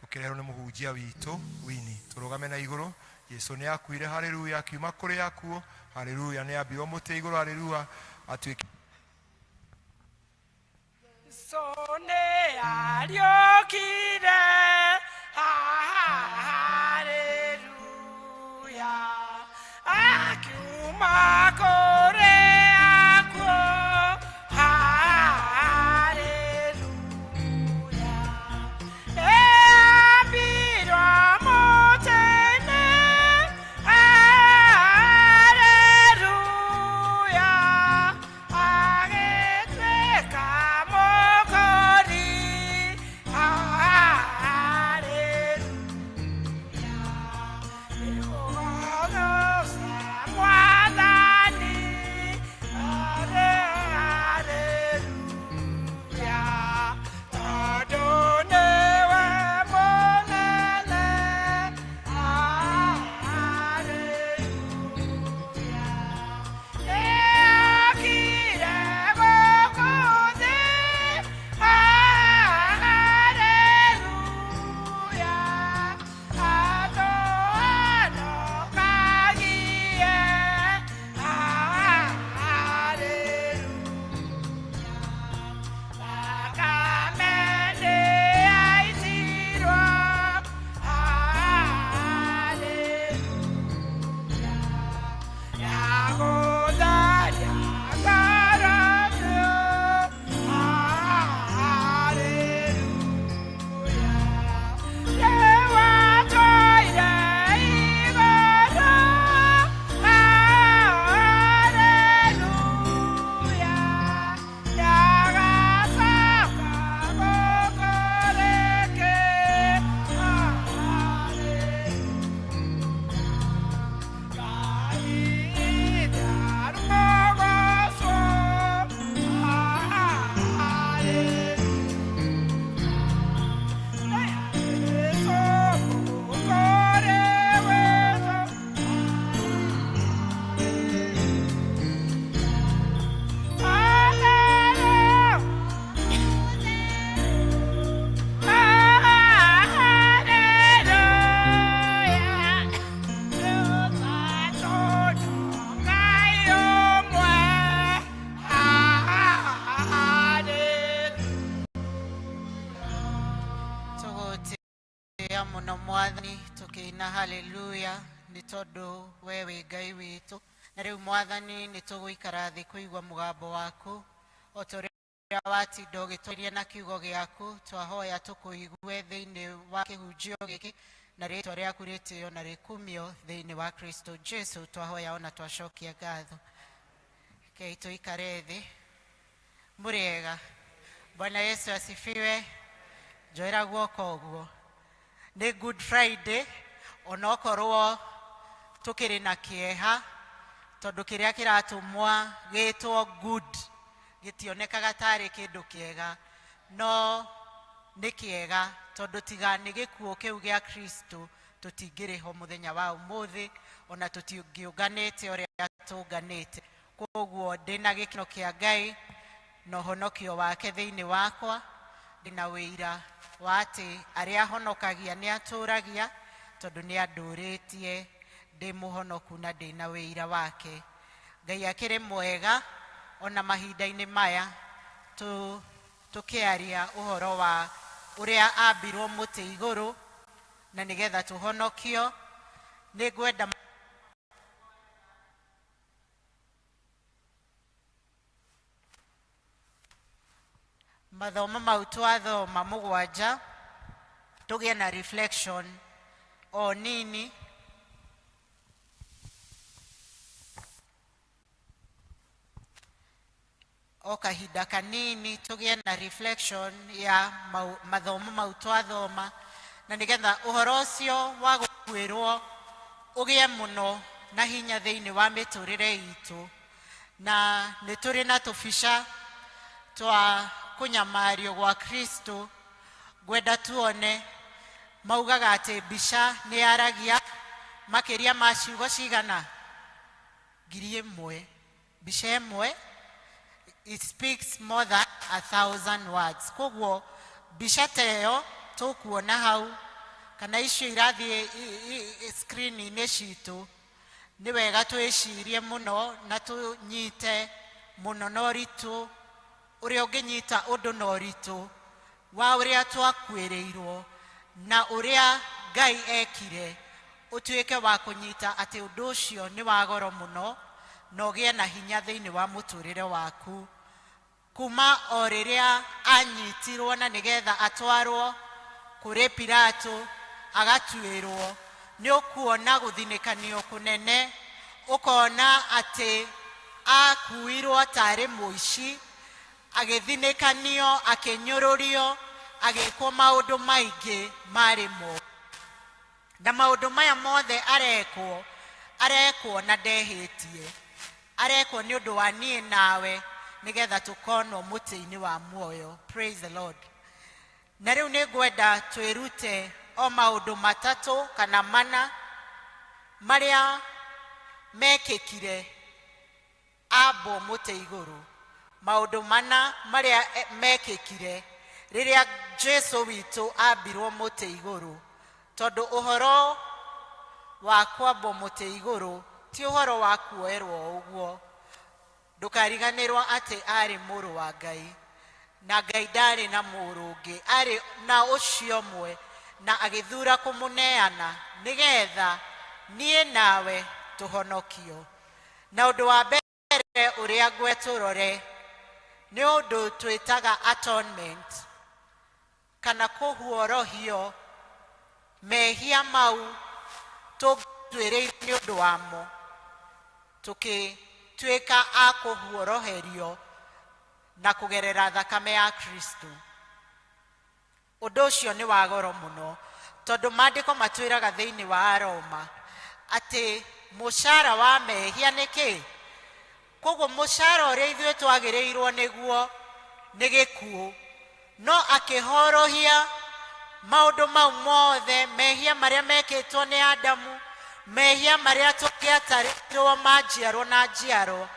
tũkĩreherwo nĩ mũhunjia witũ Winnie. Tũrũgame na igũrũ. Jesũ nĩ akuire, haleluya, akiuma kũrĩ akuo, haleluya, nĩ ambirwo mũtĩ igũrũ, haleluya, atuĩke Sone ariokire, haleluya, akiuma kũrĩ akuo, haleluya, ambirwo mũtĩ-inĩ, haleluya, agĩtuĩka mũkũri, haleluya, nĩũgũtũcia Mwathani tũgũkũhooya mũno Mwathani tũkĩina haleluya nĩ tondũ we wĩ Ngai witũ. Na rĩu Mwathani nĩ tũgũikara thĩ kũigua mũgambo waku o ta ũrĩa watinda ũgĩtũũria na kiugo gĩaku. Twahoya tũkũigue thĩinĩ wa kĩhunjio gĩkĩ na rĩĩtwa rĩaku rĩtĩĩo na rĩkumio thĩinĩ wa Kristo Jesu. Twahoya ona twacokia ngatho. Kei tũikare thĩ. Mũrĩega. Bwana Yesu asifiwe. Njoera guoko ũguo. Nĩ Good Friday onokorwo tũkĩrĩ na kĩeha tondũ kĩrĩa kĩratũmwa gĩtwo good gĩtionekaga tarĩ kĩndũ kĩega, no nĩ kĩega tondũ tiga nĩ gĩkuũ kĩu gĩa Kristo tũtingĩrĩho mũthenya wa ũmũthĩ ona tũtingĩũnganĩte ũrĩa tũnganĩte. Koguo ndĩna gĩkeno kĩa Ngai na ũhonokio wake thĩinĩ wakwa. Ndĩna wĩira wa atĩ arĩa ahonokagia nĩ atũũragia tondũ nĩ andũrĩtie ndĩ mũhonoku na ndĩna wĩira wake. Ngai akĩrĩ mwega ona mahinda-inĩ maya tũkĩaria ũhoro wa ũrĩa ambirwo mũtĩ igũrũ na nĩgetha tũhonokio. Nĩ ngwenda mathomo mau twathoma mũgwanja tũgĩe na reflection o nini. O kahinda kanini tũgĩe na reflection ya mathomo mau twathoma na nĩgetha ũhoro ũcio wa gũkuĩrwo ũgĩe mũno na hinya thĩinĩ wa mĩtũrĩre itũ. Na nĩ tũrĩ na tũbica twa kũnyamario gwa Kristo. Ngwenda tuone maugaga atĩ mbica nĩ yaragia makĩria ma ciugo cigana 1,000. Mbica ĩmwe it speaks more than 1,000 words. Koguo mbica ta ĩyo tũkuona hau kana icio irathiĩ screen-inĩ citũ nĩ wega twĩcirie mũno na tũnyite mũno na ũritũ ũrĩa ũngĩnyita ũndũ na ũritũ wa ũrĩa twakuĩrĩirwo na ũrĩa Ngai ekire ũtuĩke wa kũnyita atĩ ũndũ ũcio nĩ wa goro mũno na ũgĩe na hinya thĩinĩ wa mũtũrĩre waku. Kuma o rĩrĩa anyitirwo na nĩgetha atwarwo kũrĩ Pilato agatuĩrwo, nĩ ũkuona gũthinĩkanio kũnene, ũkona atĩ akuirwo tarĩ mũici, agĩthinĩkanio, akĩnyũrũrio, agĩkwo maũndũ maingĩ marĩ mo. Na maũndũ maya mothe arekwo na ndehĩtie, arekwo nĩ ũndũ wa niĩ nawe nĩgetha tũkonwo mũtĩ-inĩ wa muoyo. Praise the Lord. Na rĩu nĩ ngwenda twĩrute o maũndũ matatũ kana mana marĩa mekĩkire ambwo mũtĩ igũrũ. Maũndũ mana marĩa mekĩkire rĩrĩa Jesu witũ ambirwo mũtĩ igũrũ. Tondũ ũhoro wa kwambwo mũtĩ igũrũ ti ũhoro wa kuoerwo ũguo. Ndũkariganĩrwo atĩ arĩ mũrũ wa Ngai, na Ngai ndarĩ na mũrũ ũngĩ, arĩ na ũcio ũmwe, na agĩthura kũmũneana nĩgetha niĩ nawe tũhonokio. Na ũndũ wa mbere ũrĩa ngwetũrore nĩ ũndũ twĩtaga atonement, kana kũhuorohio mehia mau tũtuĩrĩirwo nĩ ũndũ wamo, tũkĩtuĩka a kũhuoroherio na kũgerera thakame ya Kristo. Ũndũ ũcio nĩ wa goro mũno, tondũ maandĩko matwĩraga thĩinĩ wa Aroma atĩ mũcara wa mehia nĩ kĩ? Koguo mũcara ũrĩa ithuĩ twagĩrĩirwo nĩguo nĩ gĩkuũ, no akĩhorohia maũndũ mau mothe, mehia marĩa mekĩtwo nĩ Adamu, mehia marĩa tũngĩatarĩtwo manjiarwo na njiarwo,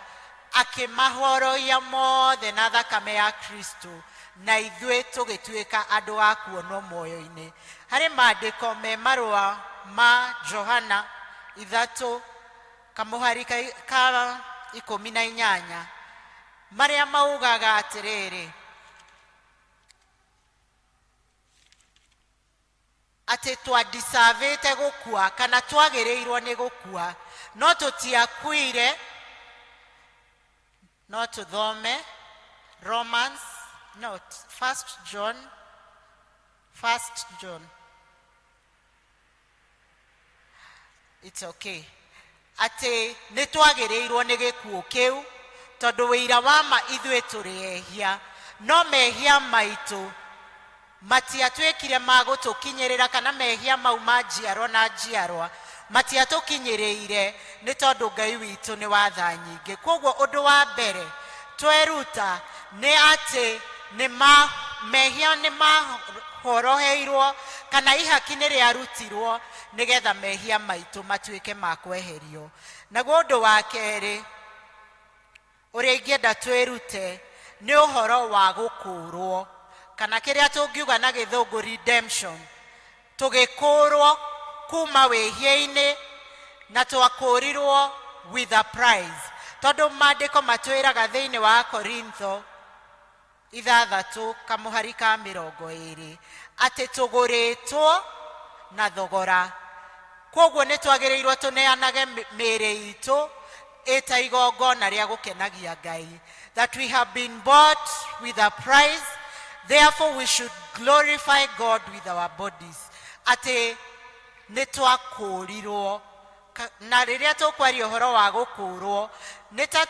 akĩmahorohia mothe na thakame ya Kristo, na ithuĩ tũgĩtuĩka andũ a kuonwo muoyo-inĩ. Harĩ maandĩko me marũa ma Johana 3 kamũhari ka 18 marĩa maugaga atĩrĩrĩ, ati twa disavete gukua kana twagereirwo ni gukua no tutiakuire. No tuthome Romans, no, 1 John. It's okay. Ati nitwagereirwo ni gikuo kiu tondu wira wa ma ithwe turiehia no mehia maitu matiatwekire magutukinyirira kana mehia mau majiarwa na jiarwa matiatukinyireire ni tondu Ngai witu ni watha nyingi. Koguo undu wa mbere tweruta ni ati ni mehia ni mahoroheirwo kana ihaki ni riarutirwo nigetha mehia maitu matuike makweherio. Naguo undu wa keri uria ingienda twirute ni uhoro wa gukurwo kana kiria tungiuga na githungu redemption. Tugikurwo kuma wehia-ini na twakurirwo with a prize. Tondu maandiko matwiraga thiini wa Korintho 6:20 ati tuguritwo na thogora. Koguo ni twagirirwo tuneanage mĩĩrĩ itu eta igongona ria gukenagia Ngai. That we have been bought with a price, therefore we should glorify God with our bodies. Ati ni twakurirwo na riria tukwaria uhoro wa gukurwo ni ta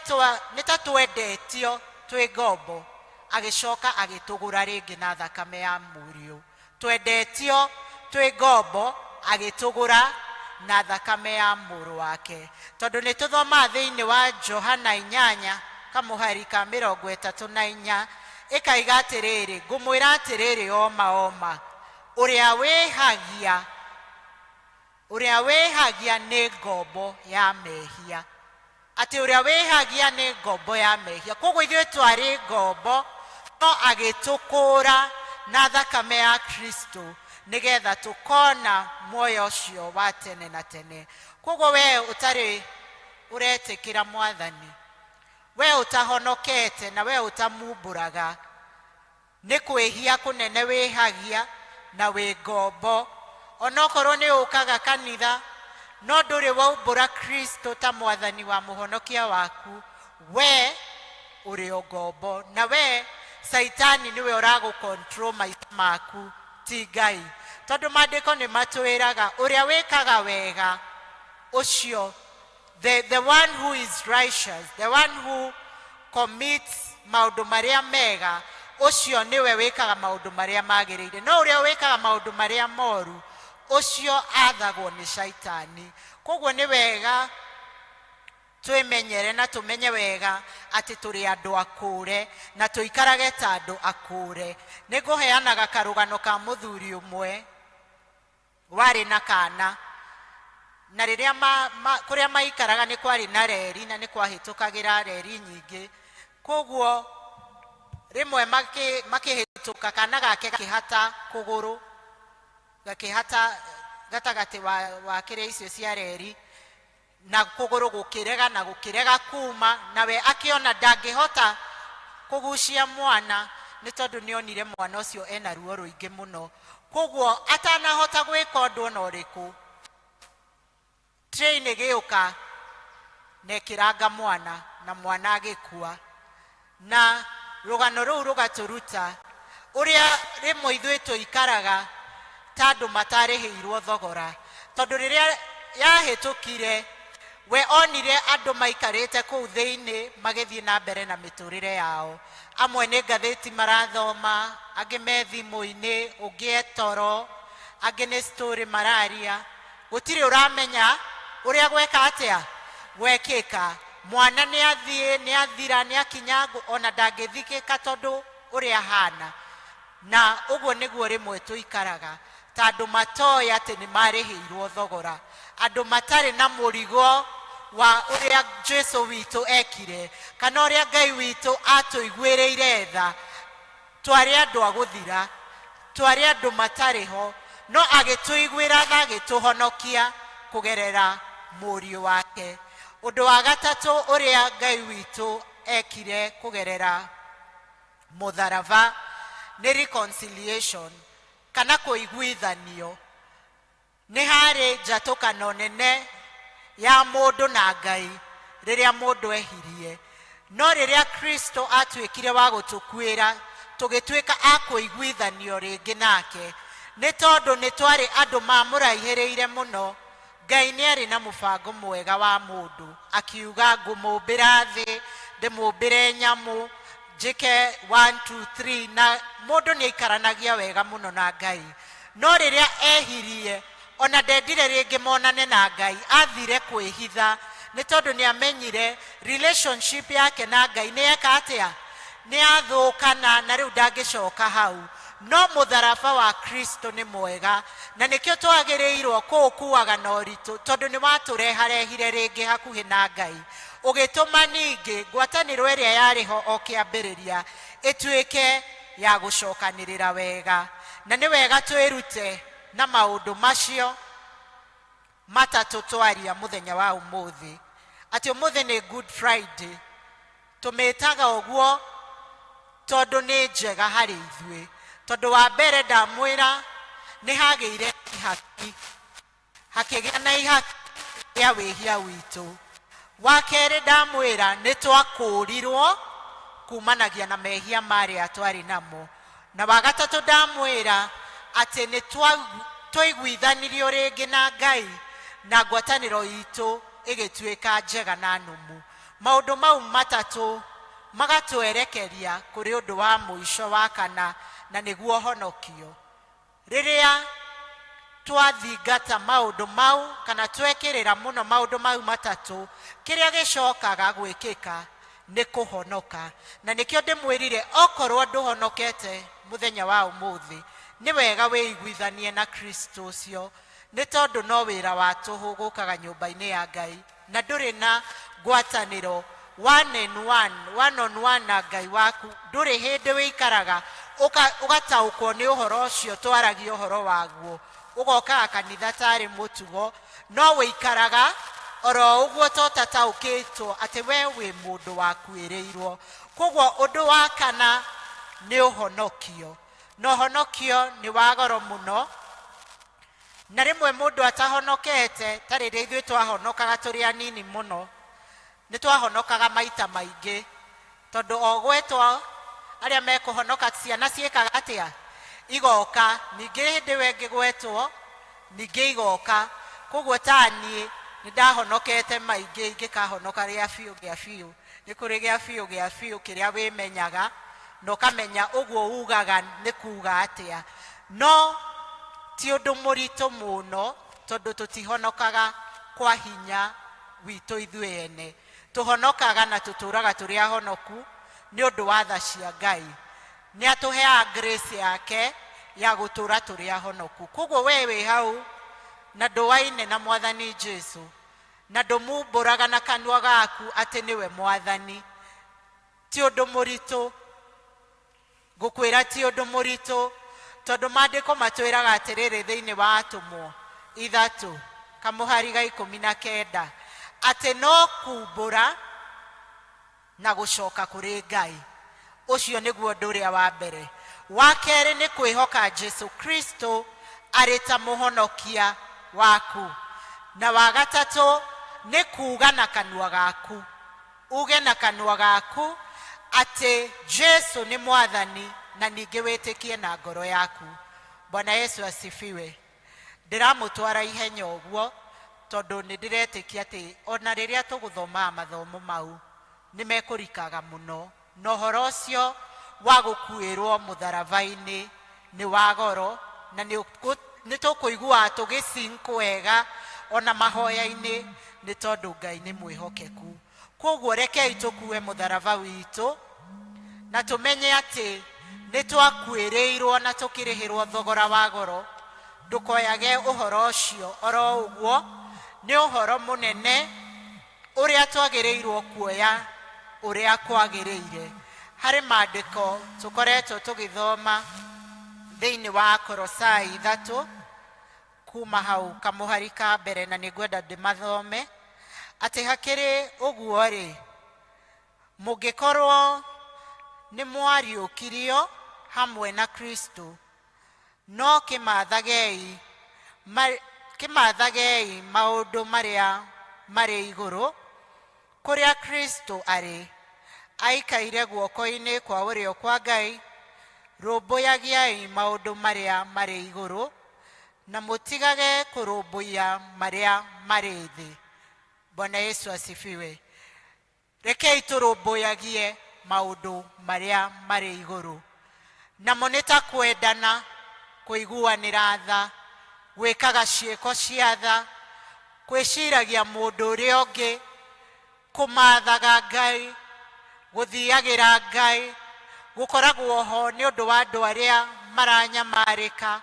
twendetio twi ngombo agicoka agitugura ringi na thakame ya murio. Twendetio twi ngombo agitugura na thakame ya muru wake. Tondu ni tuthoma thiini wa Johana 8:34 ikaiga atiriri, ngumwira atiriri oma uria wehagia ni ngombo ya mehia. Ati uria wehagia ni ngombo ya mehia. Koguo ithuĩ twari ngombo no agitukura na thakame ya Kristo nigetha tukona moyo ucio wa tene na tene. Koguo we utari uretikira Mwathani, we utahonokete na we utamumburaga, ni kwihia kunene wehagia na we ngombo. Onokorwo ni ukaga kanitha no nduri waumbura Kristo ta Mwathani wa muhonokia waku, we uri ngombo na we Saitani niwe uragu control maisha maku ti Ngai. Tondu maandiko ni matwiraga uria wikaga wega ucio, the one who is righteous, the one who commits maundu maria mega, ucio niwe wikaga maundu maria magirire. No uria wikaga maundu maria moru ucio athagwo ni Saitani. Koguo ni wega twimenyere na tumenye wega ati turi andu akure na tuikarage ta andu akure. Ni nguheanaga karugano ka muthuri umwe wari na kana, na riria kuria maikaraga ni kwari na reri na ni kwahitukagira reri nyingi. Koguo rimwe makihituka kana gake gakihata kuguru, gakihata gatagati wa kiria icio cia reri na kuguru gukirega kuma, nawe akiona ndangihota kugucia mwana ni tondu nionire mwana ucio ena ruo ruingi muno. Koguo atanahota gwika undu ona uriku, train giuka nekiranga mwana na mwana agikua. Na rugano ruu rugaturuta uria rimwe ithuĩ tuikaraga tandu matarihirwo thogora. Tondu riria yahitukire we onire andu maikarite kuu thiini magithie na mbere na miturire yao. Amwe ni ngathĩti marathoma, angi me thimu-ini, ungi etoro, angi ni story mararia. Gutiri uramenya uria gweka atia gwekika. Mwana ni athira ni akinya ona ndangithikika tondu uria hana. Na uguo niguo rimwe tuikaraga tandu matoya ati ni marihirwo thogora. Andu matari na murigo wa uria Jesu witu ekire kana uria Ngai witu atuiguireire tha. Twari andu aguthira, twari andu matariho, no agituiguira tha, agituhonokia kugerera murio wake. Undu wa gatatu uria Ngai witu ekire kugerera mutharaba ni reconciliation kana kuiguithanio. nĩ harĩ njatũkano nene ya mũndũ na Ngai rĩrĩa mũndũ ehirie, no rĩrĩa Kristo atuĩkire wa gũtũkuĩra tũgĩtuĩka a kũiguithanio rĩngĩ nake, nĩ tondũ nĩ twarĩ andũ mamũraihĩrĩire mũno. Ngai nĩ arĩ na mũbango mwega wa mũndũ, akiuga ngũmũmbĩra thĩ, ndĩmũmbĩre nyamũ, njĩke 1 2 3, na mũndũ nĩ aikaranagia wega mũno na Ngai. No rĩrĩa ehirie, ona ndendire rĩngĩ monane na Ngai, athire kwĩhitha, nĩ tondũ nĩ amenyire relationship yake na Ngai nĩ eka atĩa, nĩ athũkana, na rĩu ndangĩcoka hau. No mũtharaba wa Kristo nĩ mwega, na nĩkĩo twagĩrĩirwo kũũkuaga na ũritũ, tondũ nĩ watũreharehire rĩngĩ hakuhĩ na Ngai, ũgĩtũma ningĩ ngwatanĩro ĩrĩa yarĩ ho o kĩambĩrĩria ĩtuĩke ya gũcokanĩrĩra wega. Na nĩ wega twĩrute na maũndũ macio matatũ twaria mũthenya wa ũmũthĩ, atĩ ũmũthĩ nĩ Good Friday. Tũmĩtaga ũguo tondũ nĩ njega harĩ ithuĩ, tondũ wa mbere ndamwĩra nĩ hagĩire ihaki, hakĩgĩa na ihaki rĩa wĩhia witũ. Wa kerĩ ndamwĩra nĩ twakũũrirwo kumanagia na mehia marĩa twarĩ namo. Na wa gatatũ ndamwĩra atĩ nĩ twaiguithanirio rĩngĩ na Ngai, na ngwatanĩro itũ ĩgĩtuĩka njega na nũmu. Maũndũ mau matatũ magatwerekeria kũrĩ ũndũ wa mũico wa kana, na nĩguo honokio. Rĩrĩa twathingata maũndũ mau kana twekĩrĩra mũno maũndũ mau matatũ, kĩrĩa gĩcokaga gwĩkĩka nĩ kũhonoka. Na nĩkĩo ndĩmwĩrire okorwo ndũhonokete mũthenya wa ũmũthĩ, nĩ wega wĩiguithanie na Kristo ũcio, nĩ tondũ no wĩra wa tũhũ gũkaga nyũmba-inĩ ya Ngai, na ndũrĩ na ngwatanĩro one on one na Ngai waku. Ndũrĩ hĩndĩ wĩikaraga ũgataũkwo nĩ ũhoro ũcio twaragia ũhoro waguo, ũgokaga kanitha tarĩ mũtugo, no wĩikaraga oro ũguo totataũkĩtwo atĩ we wĩ mũndũ wakuĩrĩirwo. Koguo ũndũ wa kana nĩ ũhonokio, na ũhonokio nĩ wa goro mũno. Na rĩmwe mũndũ atahonokete, ta rĩrĩa ithuĩ twahonokaga tũrĩ anini mũno, nĩ twahonokaga maita maingĩ, tondũ o gwetwo arĩa mekũhonoka ciana ciĩkaga atĩa, igoka, ningĩ hĩndĩ we ngĩgwetwo ningĩ igoka. Koguo ta niĩ nĩ ndahonokete maingĩ, ingĩkahonoka gĩa biũ, nĩ kũrĩ gĩa biũ kĩrĩa wĩmenyaga na ũkamenya ũguo ugaga nĩ kuga atĩa. No ti ũndũ mũritũ mũno, tondũ tũtihonokaga kwa hinya witũ ithuĩ ene, tũhonokaga na tũtũraga tũrĩ ahonoku nĩ ũndũ wa tha cia Ngai. Nĩ atũheaga grace yake ya gũtũra tũrĩ ahonoku. Koguo we wĩ hau na ndũwaine na Mwathani Jesu, na ndũmumbũraga na kanua gaku atĩ nĩwe Mwathani, ti ũndũ mũritũ, ngũkwĩra ti ũndũ mũritũ, tondũ maandĩko matwĩraga atĩrĩrĩ thĩinĩ wa Atũmwo 3:19 atĩ no kumbũra na gũcoka kũrĩ Ngai. Ũcio nĩguo ũndũ ũrĩa wa mbere. Wa kerĩ nĩ kwĩhoka Jesu Kristo arĩ ta mũhonokia waku. Na wa gatatũ nĩ kuuga na kanua gaku, uge na kanua gaku atĩ Jesu nĩ Mwathani, na ningĩ wĩtĩkie na ngoro yaku. Bwana Yesu asifiwe. Ndiramũtwara ihenya ũguo, tondũ nĩ ndĩretĩkia atĩ ona rĩrĩa tũgũthoma mathomo mau nĩ mekũrikaga mũno, na ũhoro ũcio wa gũkuĩrwo mũtharaba-inĩ nĩ wa goro, na nĩ tũkũigua tũgĩsink wega ona mahoya-inĩ, nĩ tondũ Ngai nĩ mwĩhokeku. Koguo rekei tũkue mũtharaba witũ na tũmenye atĩ nĩ twakuĩrĩirwo na tũkĩrĩhĩrwo thogora wa goro. Ndũkoyage ũhoro ũcio oro ũguo, nĩ ũhoro mũnene ũrĩa twagĩrĩirwo kuoya ũrĩa kwagĩrĩire. Harĩ maandĩko tũkoretwo tũgĩthoma thĩinĩ wa Kolosai 3 kuma hau kamũhari ka mbere, na nĩngwenda ndĩmathome atĩ hakĩrĩ ũguo-rĩ, mũngĩkorwo nĩ mwariũkirio hamwe na Kristo, no kĩmathagei kimathagei maundu maria mari iguru kuria Kristo ari aikaire guoko-ini kwa urio kwa Ngai. Rumbuyagiai maundu maria mari iguru na mutigage kurumbuya maria mari thi. Bwana Yesu asifiwe. Rekei turumbuyagie maundu maria mari iguru. Na moneta kwendana, kuiguanira tha, gwikaga ciiko cia tha, kwiciragia mundu uria ungi, kumathaga Ngai, guthiagira Ngai, gukoragwo ho ni undu wa andu aria maranyamarika,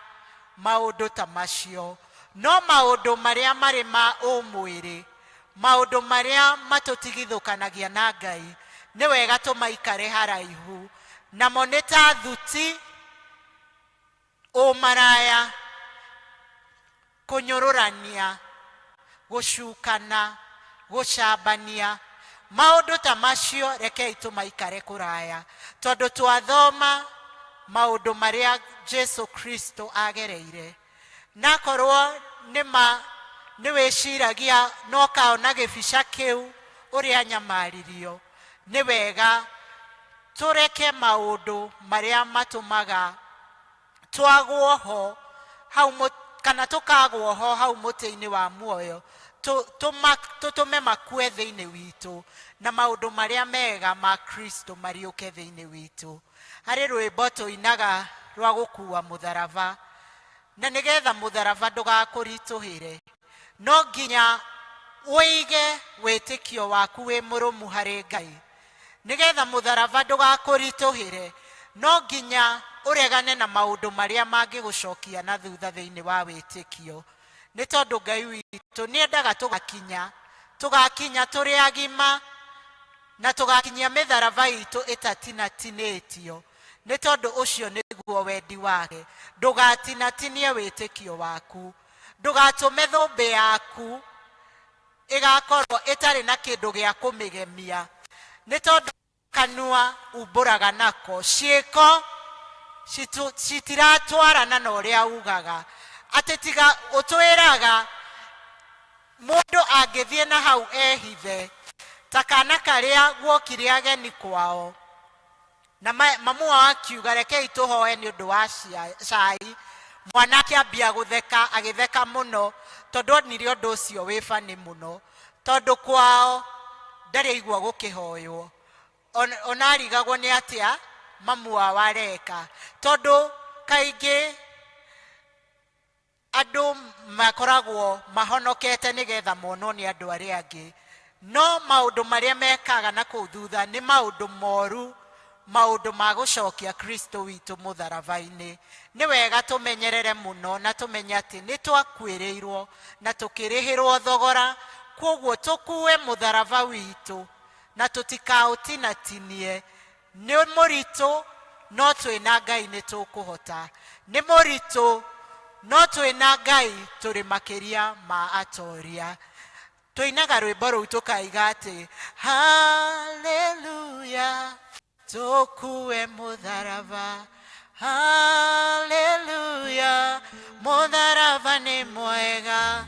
maundu ta macio. No maundu maria mari ma umwiri, maundu maria matutigithukanagia na Ngai, ni wega tumaikare haraihu. Namo nĩ ta thuti, ũmaraya, kũnyũrũrania, gũcukana, gũcambania. Maũndũ ta macio rekei tũmaikare kũraya, tondũ twathoma maũndũ marĩa Jesu Kristo agereire. Nakorwo nĩ wĩciragia no kaona gĩbica kĩu ũrĩa nyamaririo, nĩ wega tureke maundu maria matumaga twagwo ho hau kana tukagwo ho hau muti-ini wa muoyo, tutume makue thiini witu na maundu maria mega ma Kristo mariuke thiini witu. Hari rwimbo tuinaga rwa gukua mutharaba, na nigetha mutharaba ndugakurituhire no nginya uige witikio waku wi murumu hari Ngai. Nigetha mutharaba ndugakurituhire no nginya uregane na maundu maria mangigucokia na thutha thiini wa witikio. Ni tondu Ngai witu niendaga tugakinya turi agima na tugakinyia mitharaba itu itatinatinitio. Ni tondu ucio niguo wendi wake. Ndugatinatinie witikio waku, ndugatume thumbi yaku igakorwo itari na kindu gia kumigemia. Ni tondu kanua umburaga nako, ciiko citiratwarana na uria ugaga. Ati tiga utwiraga mundu angithie na hau ehithe ta kana karia guokire ageni kwao, na mamu wao akiuga rekei tuhoe ni undu wa cai. Mwanake ambia gutheka, agitheka muno tondu onire undu ucio wi bani muno, tondu kwao ndari igua gukihoywo. Ona arigagwo ni atia mamu wao areka, tondu kaingi andu makoragwo mahonokete nigetha monwo ni andu aria angi, no maundu maria mekaga na kuu thutha ni maundu moru, maundu ma gucokia Kristo witu mutharaba-ini. Ni wega tumenyerere muno na tumenye ati ni twakwirirwo na tukirihirwo thogora, koguo tukue mutharaba witu na tutikaũtinatinie. Ni muritu no twina Ngai ni tukuhota, ni muritu no twina Ngai turi makiria ma atoria. Tuinaga rwimbo rũu tukaiga ati haleluya, tukue mutharaba, haleluya, mutharaba ni mwega,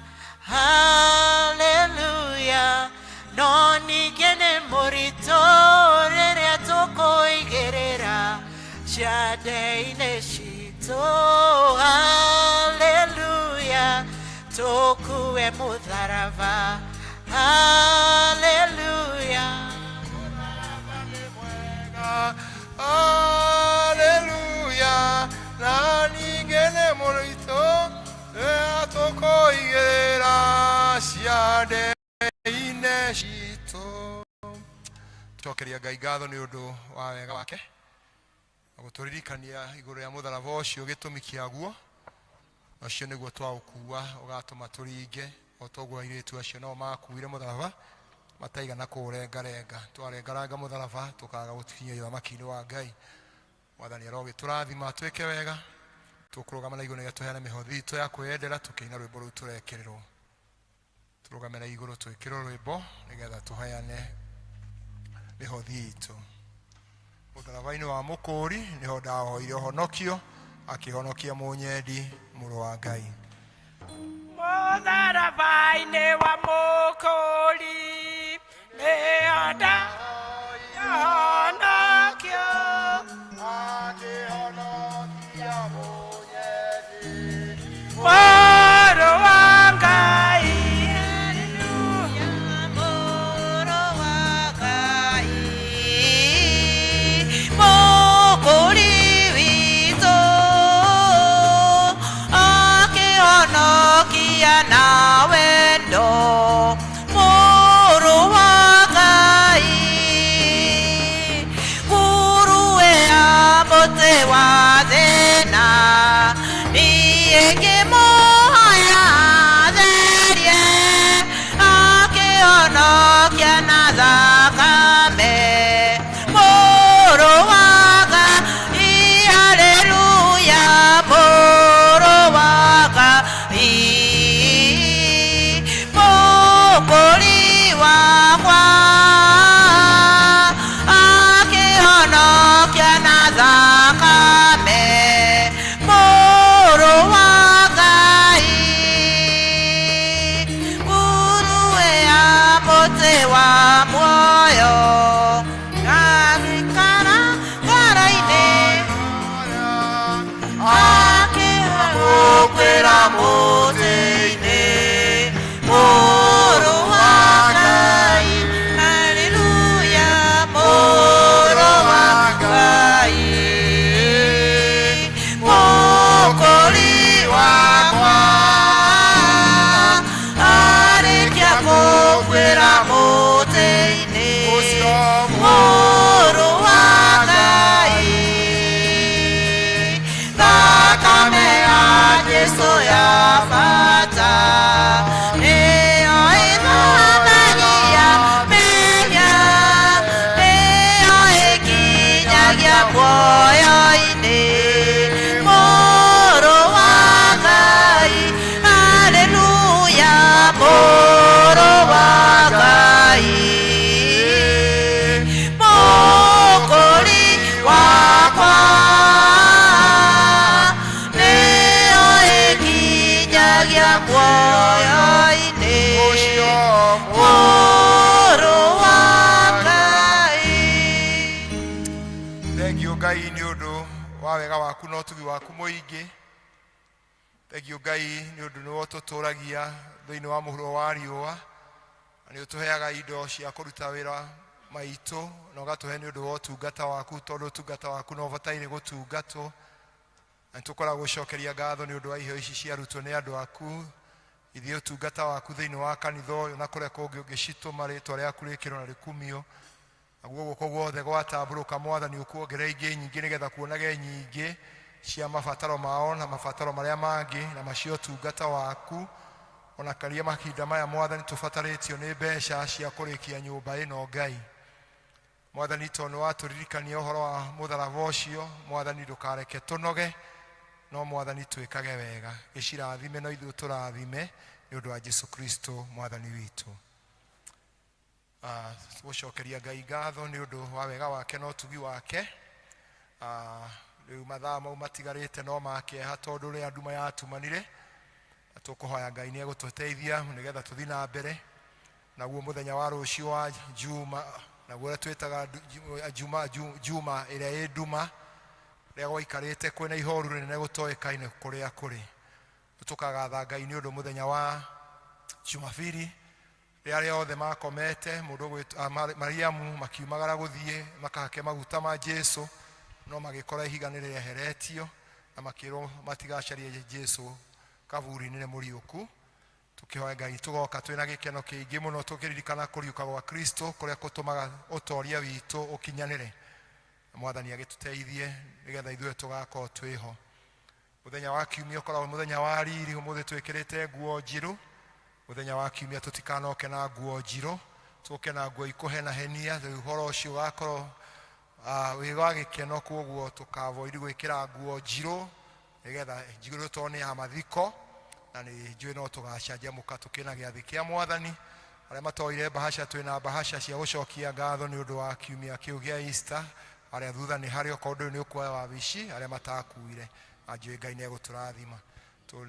haleluya, no ningene murito riria tukuigirira ciande-ini citu, haleluya, tukue mutharaba, haleluya, haleluya, na ningene murito riria tukuigirira ciande-ini citu. Tucokeria Ngai ngatho ni undu wa wega wake na guturirikania iguru ya mutharaba ucio gitumi kiaguo. Ucio niguo twaukua ugatuma turinge o toguo airitu acio no makuire mutharaba mataigana kurengarenga. Twarengaranga mutharaba tukaga gutikinya uthamaki-ini wa Ngai. Mwathani arogiturathima twike wega, tukurugama na iguru tuheane mihothi itu ya kwendera tukiina rwimbo rũu turekererwo. Turugame na iguru twikirwo rwimbo nigetha tuheane mihothi itu. Mutharaba-ini wa mukuri niho ndahoire honokio, akihonokia munyendi muru wa Ngai. mũtharaba-inĩ wa mũkũri nĩ onda yahonokio akĩhonokia mũnyethi mũrũ wa Ngai. Mũrũ wa Ngai, mũkũri witũ, akĩhonokia na wendo. Mũrũ wa Ngai, nguruwe ya mũtĩ wa thĩna, niĩ ngĩmũhoya therie, akĩhonokia na thakame. Mũrũ wa Ngai, haleluya, mũrũ wa Ngai, mũkũri wakwa, akĩhonokia na thakame. Mũrũ wa Ngai, nguruwe ya mũtĩ wa muoyo, agĩikara ngara-inĩ, akĩhũgwĩra mũtĩ-inĩ. Mũrũ wa Ngai, haleluya, mũrũ wa Ngai, mũkũri wakwa, arĩkia kũgwĩra mũtĩ-inĩ. Mũrũ wa Ngai, thakame ya Jesũ ya bata, nĩyo ĩthamagia mehia, nĩyo ĩkinyagia muoyo-inĩ. Mũrũ wa Ngai, haleluya, mũrũ wa Ngai, mũkũri wakwa, nĩyo ĩkinyagia muoyo-inĩ. Mũrũ wa Ngai. Thengiũ Ngai nĩ ũndũ wa wega waku na ũtugi waku mũingĩ. Thengiũ Ngai nĩ ũndũ nĩwe ũtũtũragia thĩinĩ wa mũhuro wa riũa, na nĩ ũtũheaga indo cia kũruta wĩra maitũ, na ũgatũhe nĩ ũndũ wa ũtungata waku, tondũ ũtungata waku no ũbataire gũtungatwo. Na nĩtũkoragwo gũcokeria ngatho nĩ ũndũ wa iheo ici ciarutwo nĩ andũ aku, ithiĩ ũtungata waku thĩinĩ wa kanitha ũyũ, na kũrĩa kũngĩ ũngĩcitũma rĩtwa rĩaku rĩkĩrwo na rĩkumio. Naguo guoko guothe gwatambũrũka Mwathani ũkuongerera ingĩ nyingĩ, nĩgetha kuonage nyingĩ cia mabataro mao na mabataro marĩa mangĩ na macio ũtungata waku. Ona karia mahinda maya Mwathani tũbatarĩtio nĩ mbeca cia kũrĩkia nyũmba ĩno Ngai. Mwathani, tondũ nĩwatũririkania ũhoro wa mũtharaba ũcio, Mwathani ndũkareke tũnoge, no Mwathani twĩkage wega. Gĩcirathime no ithuĩ tũrathime nĩ ũndũ wa Jesũ Kristo Mwathani witũ. Gũcokeria Ngai ngatho nĩ ũndũ wa wega wake na ũtugi wake. Rĩu mathaa mau matigarĩte no makĩeha, tondũ ũrĩa nduma yatumanire. Tũkũhoya Ngai nĩ egũtũteithia nĩgetha tũthiĩ na mbere. Naguo mũthenya wa rũciũ wa Juma, naguo ũrĩa twĩtaga Juma ĩrĩa ĩ nduma, rĩrĩa gwaikarĩte kwĩna ihoru rĩnene gũtoĩkaine kũrĩa kũrĩ. Tũkagatha Ngai nĩ ũndũ mũthenya wa Jumabiri, rĩrĩa arĩa othe makomete, mũndũ Mariamu makiumagara gũthiĩ makahake maguta ma Jesũ, no magĩkora ihiga nĩ rĩeheretio, na makĩrwo matigacarie Jesũ kaburi-inĩ nĩ mũriũku. Tũkĩhoya Ngai tũgoka twĩna gĩkeno kĩingĩ mũno, tũkĩririkana kũriũka gwa Kristo kũrĩa gũtũmaga ũtoria witũ ũkinyanĩre. Mwathani agĩtũteithie nĩgetha ithuĩ tũgakorwo twĩho. Mũthenya wa Kiumia ũkoragwo mũthenya wa riri, ũmũthĩ twĩkĩrĩte nguo njirũ. Mũthenya wa Kiumia tũtikanoke na nguo njirũ, tũke na nguo ikũhenahenia. Ũhoro ũcio ũgakorwo wĩ wa gĩkeno, koguo tũkavoidi gwĩkĩra nguo njirũ, nĩgetha njirũ tondũ nĩ ya mathiko, na nĩ njũĩ no tũgacanjamũka tũkĩna gĩathĩ kĩa Mwathani. Arĩa matoire bahasha, twĩna bahasha cia gũcokia ngatho nĩ ũndũ wa kiumia kĩu gĩa Easter. Arĩa thutha nĩ harĩ okorwo ndũyũ nĩ ũkuoya wabici, arĩa matakuire, na njũĩ Ngai nĩ egũtũrathima.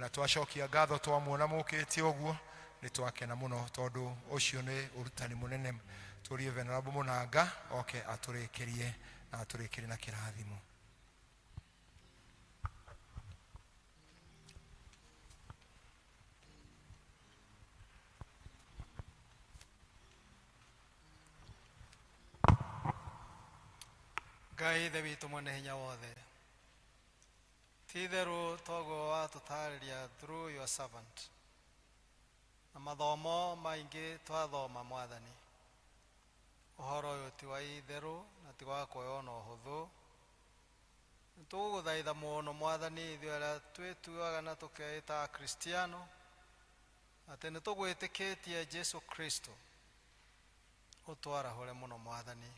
na twacokia ngatho twamuona mukĩtie ũguo nĩ twakena mũno tondũ ũcio nĩ ũrutani mũnene. Tũrie Venerable Mũnanga oke atũrĩkĩrie na atũrĩkĩrie na kĩrathimo. Ngai ithe witũ mwene hinya wothe, ti itherũ toguo watũtarĩria through your servant, na mathomo maingĩ twathoma Mwathani. Ũhoro ũyũ ti wa itherũ na ti wa kuoywo na ũhũthũ. Nĩtũgũgũthaitha mũno Mwathani, ithuĩ arĩa twĩtuaga na tũkeĩta Akristiano, atĩ nĩtũgwĩtĩkĩtie Jesu Kristo, ũtwarahũre mũno Mwathani,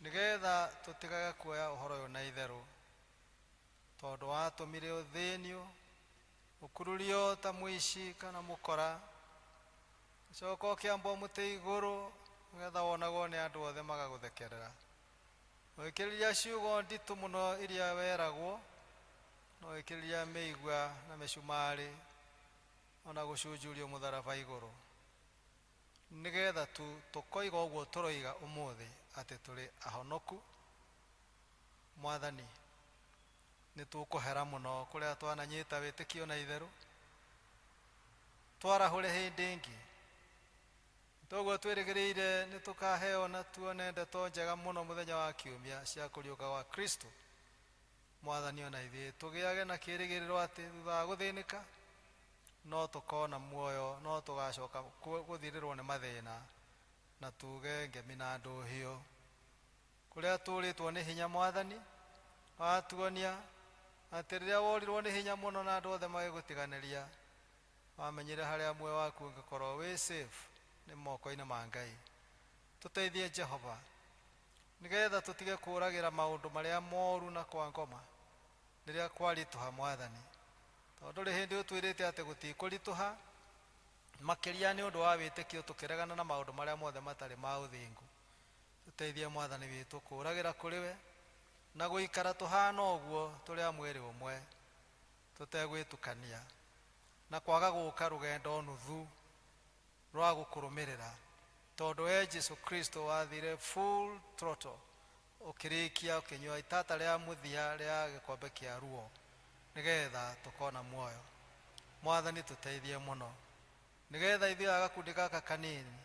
nĩgetha tũtigage kuoya ũhoro ũyũ na itherũ, tondũ watũmire ũthĩnio, ũkururio ta mũici kana mũkora, coka ũkĩambwo mũtĩ igũrũ, nĩgetha wonagwo nĩ andũ othe magagũthekerera. Wĩkĩrĩria ciugo nditũ mũno iria weragwo, na wĩkĩrĩria mĩigua na mĩcumarĩ, ona gũcunjurio mũtharaba igũrũ, nĩgetha tũkoiga ũguo tũroiga ũmũthĩ atĩ tũrĩ ahonoku. Mwathani, nĩtũkũhera mũno kũrĩa twananyita wĩtĩkio na itherũ, twarahũre hĩndĩ ĩngĩ. Toguo twĩrĩgĩrĩire nĩtũkaheo na tuone ndeto njega mũno mũthenya wa kiumia cia kũriũka gwa Kristo. Mwathani, ona ithuĩ tũgĩage na kĩĩrĩgĩrĩro atĩ thutha wa gũthĩnĩka no tũkona muoyo, no tũgacoka gũthirĩrwo nĩ mathĩna na tuge ngemi na ndũhiũ. Kũrĩa tũrĩtwo nĩ hinya Mwathani, watuonia atĩ rĩrĩa worirwo nĩ hinya mũno na andũ othe magĩgũtiganĩria, wamenyire harĩa muoyo waku ũngĩkorwo wĩ safe nĩ moko-inĩ ma Ngai. Tũteithie Jehova, nĩgetha tũtige kũragĩra maũndũ marĩa moru na kwa ngoma rĩrĩa kwaritũha Mwathani, tondũ rĩ hĩndĩ ũtwĩrĩte atĩ gũtikũritũha, makĩria nĩ ũndũ wa wĩtĩkio tũkĩregana na maũndũ marĩa mothe matarĩ ma ũthingu. Tũteithie Mwathani witũ kũragĩra kũrĩ we na gũikara tũhana ũguo tũrĩ a mwĩrĩ ũmwe, tũtegwĩtukania na kwaga gũka rũgendo nuthu rwa gũkũrũmĩrĩra, tondũ we Jesu Kristo wathire full throttle, ũkĩrĩkia ũkĩnyua itata rĩa mũthia rĩa gĩkombe kĩa ruo, nĩgetha tũkona muoyo. Mwathani, tũteithie mũno, nĩgetha ithuĩ agakundi gaka kanini,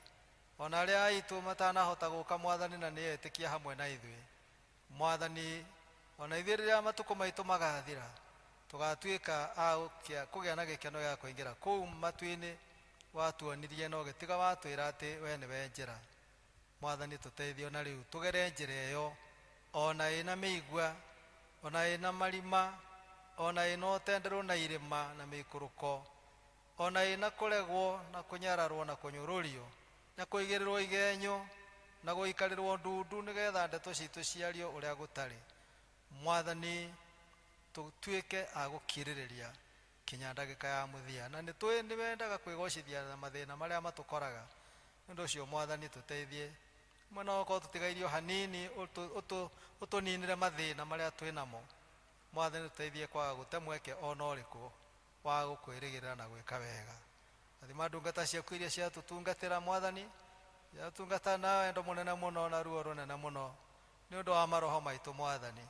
ona arĩa aitũ matanahota gũka Mwathani na nĩetĩkia hamwe na ithuĩ, Mwathani, ona ithuĩ rĩrĩa matukũ maitũ magathira, tũgatuĩka kũgĩa na gĩkeno gĩa kũingĩra kũu matu-inĩ watuonirie na ũgĩtiga watwĩra atĩ we nĩwe njĩra. Mwathani, tũteithie ona rĩu tũgere njĩra ĩyo, ona ĩna mĩigua, ona ĩna marima, ona ĩna ũtenderũ na irĩma na mĩikũrũko, ona ĩna kũregwo na kũnyararwo na kũnyũrũrio na kũigĩrĩrwo igenyo na gũikarĩrwo ndundu, nĩgetha ndeto citũ ciario ũrĩa gũtarĩ. Mwathani, tũtuĩke a gũkirĩrĩria kinya ndagĩka ya mũthia, na nĩtũĩ nĩwendaga kwĩgocithia na mathĩna marĩa matũkoraga. Nĩũndũ ũcio Mwathani, tũteithie mwena okorwo tũtigairio hanini, ũtũninĩre mathĩna marĩa twĩ namo. Mwathani, tũteithie kwaga gũte mweke ona ũrĩkũ wa gũkwĩrĩgĩrĩra na gwĩka wega. Athima ndungata ciaku iria ciatũtungatĩra Mwathani, ciatungata na wendo mũnene mũno na ruo rũnene mũno, nĩ ũndũ wa maroho maitũ Mwathani,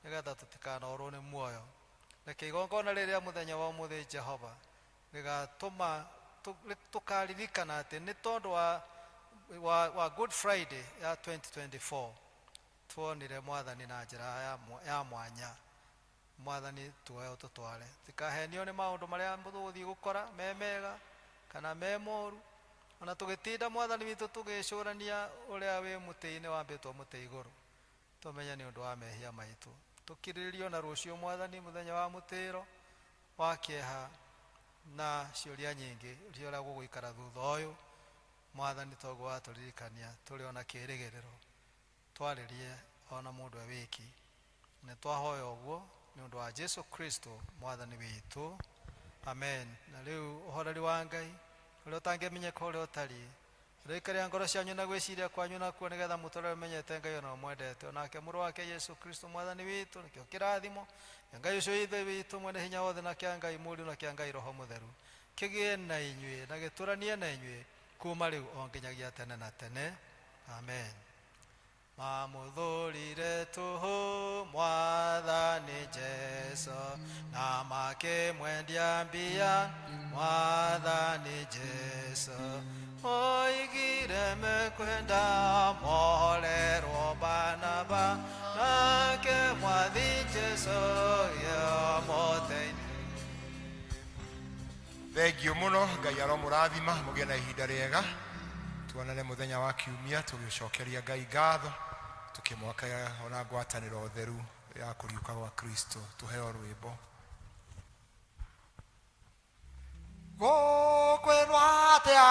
nĩgetha tũtikanorwo nĩ muoyo. Reke igongona rĩrĩa mũthenya wa ũmũthĩ Jehova rĩgatũma tũkaririkana atĩ nĩ tondũ wa Good Friday ya 2024 tuonire Mwathani na njĩra ya mwanya. Mwathani, tuoye ũtũtware, tikahenio nĩ maũndũ marĩa tũgũthiĩ gũkora me mega kana me moru, ona tũgĩtinda Mwathani witũ tũgĩcũrania ũrĩa wĩ mũtĩ-inĩ wambĩtwo mũtĩ igũrũ, tũmenye nĩ ũndũ wa mehia maitũ. Tũkirĩrĩrio na rũciũ Mwathani, mũthenya wa mũtĩro wa kĩeha na ciũria nyingĩ ũrĩa gũgũikara thutha ũyũ. Mwathani, toguo watũririkania tũrĩ ona kĩĩrĩgĩrĩro, twarĩrie ona mũndũ wiki, nĩ twahoya ũguo nĩ ũndũ wa Jesu Kristo Mwathani witũ, amen. Na rĩu ũhoreri wa Ngai ũrĩa ũtangĩmenyeka ũrĩa ũtariĩ rĩikaria ngoro cianyu na gwĩciria kwanyu nakuo nĩgetha mũtũũre menyete Ngai ona mwendete onake mũrũ wake Yesu Kristo mwathani witũ nĩkĩo kĩrathimo kĩa Ngai ũcio ithe witũ mwene hinya wothe na kĩa Ngai mũriũ na kĩa Ngai roho mũtheru kĩgĩe na inyuĩ na gĩtũranie na inyuĩ kuma rĩu o nginyagia tene na tene amen. Mamũthũrire tũhũ mwathani Jesu na makĩmwendia mbia mwathani Jesu oigire mekwenda mohorerwo Barnaba nake mwathi Jesu yamũteithia. Thengio mũno, Ngai aromũrathima mũgĩe na ihinda rĩega. Tuonane mũthenya wa Kiumia tũgĩcokeria Ngai ngatho tukĩmwaka ona ngwatanĩro theru ya kũriũka gwa Kristo. Tuheo rwĩmbo. Gũkwĩrwo atĩa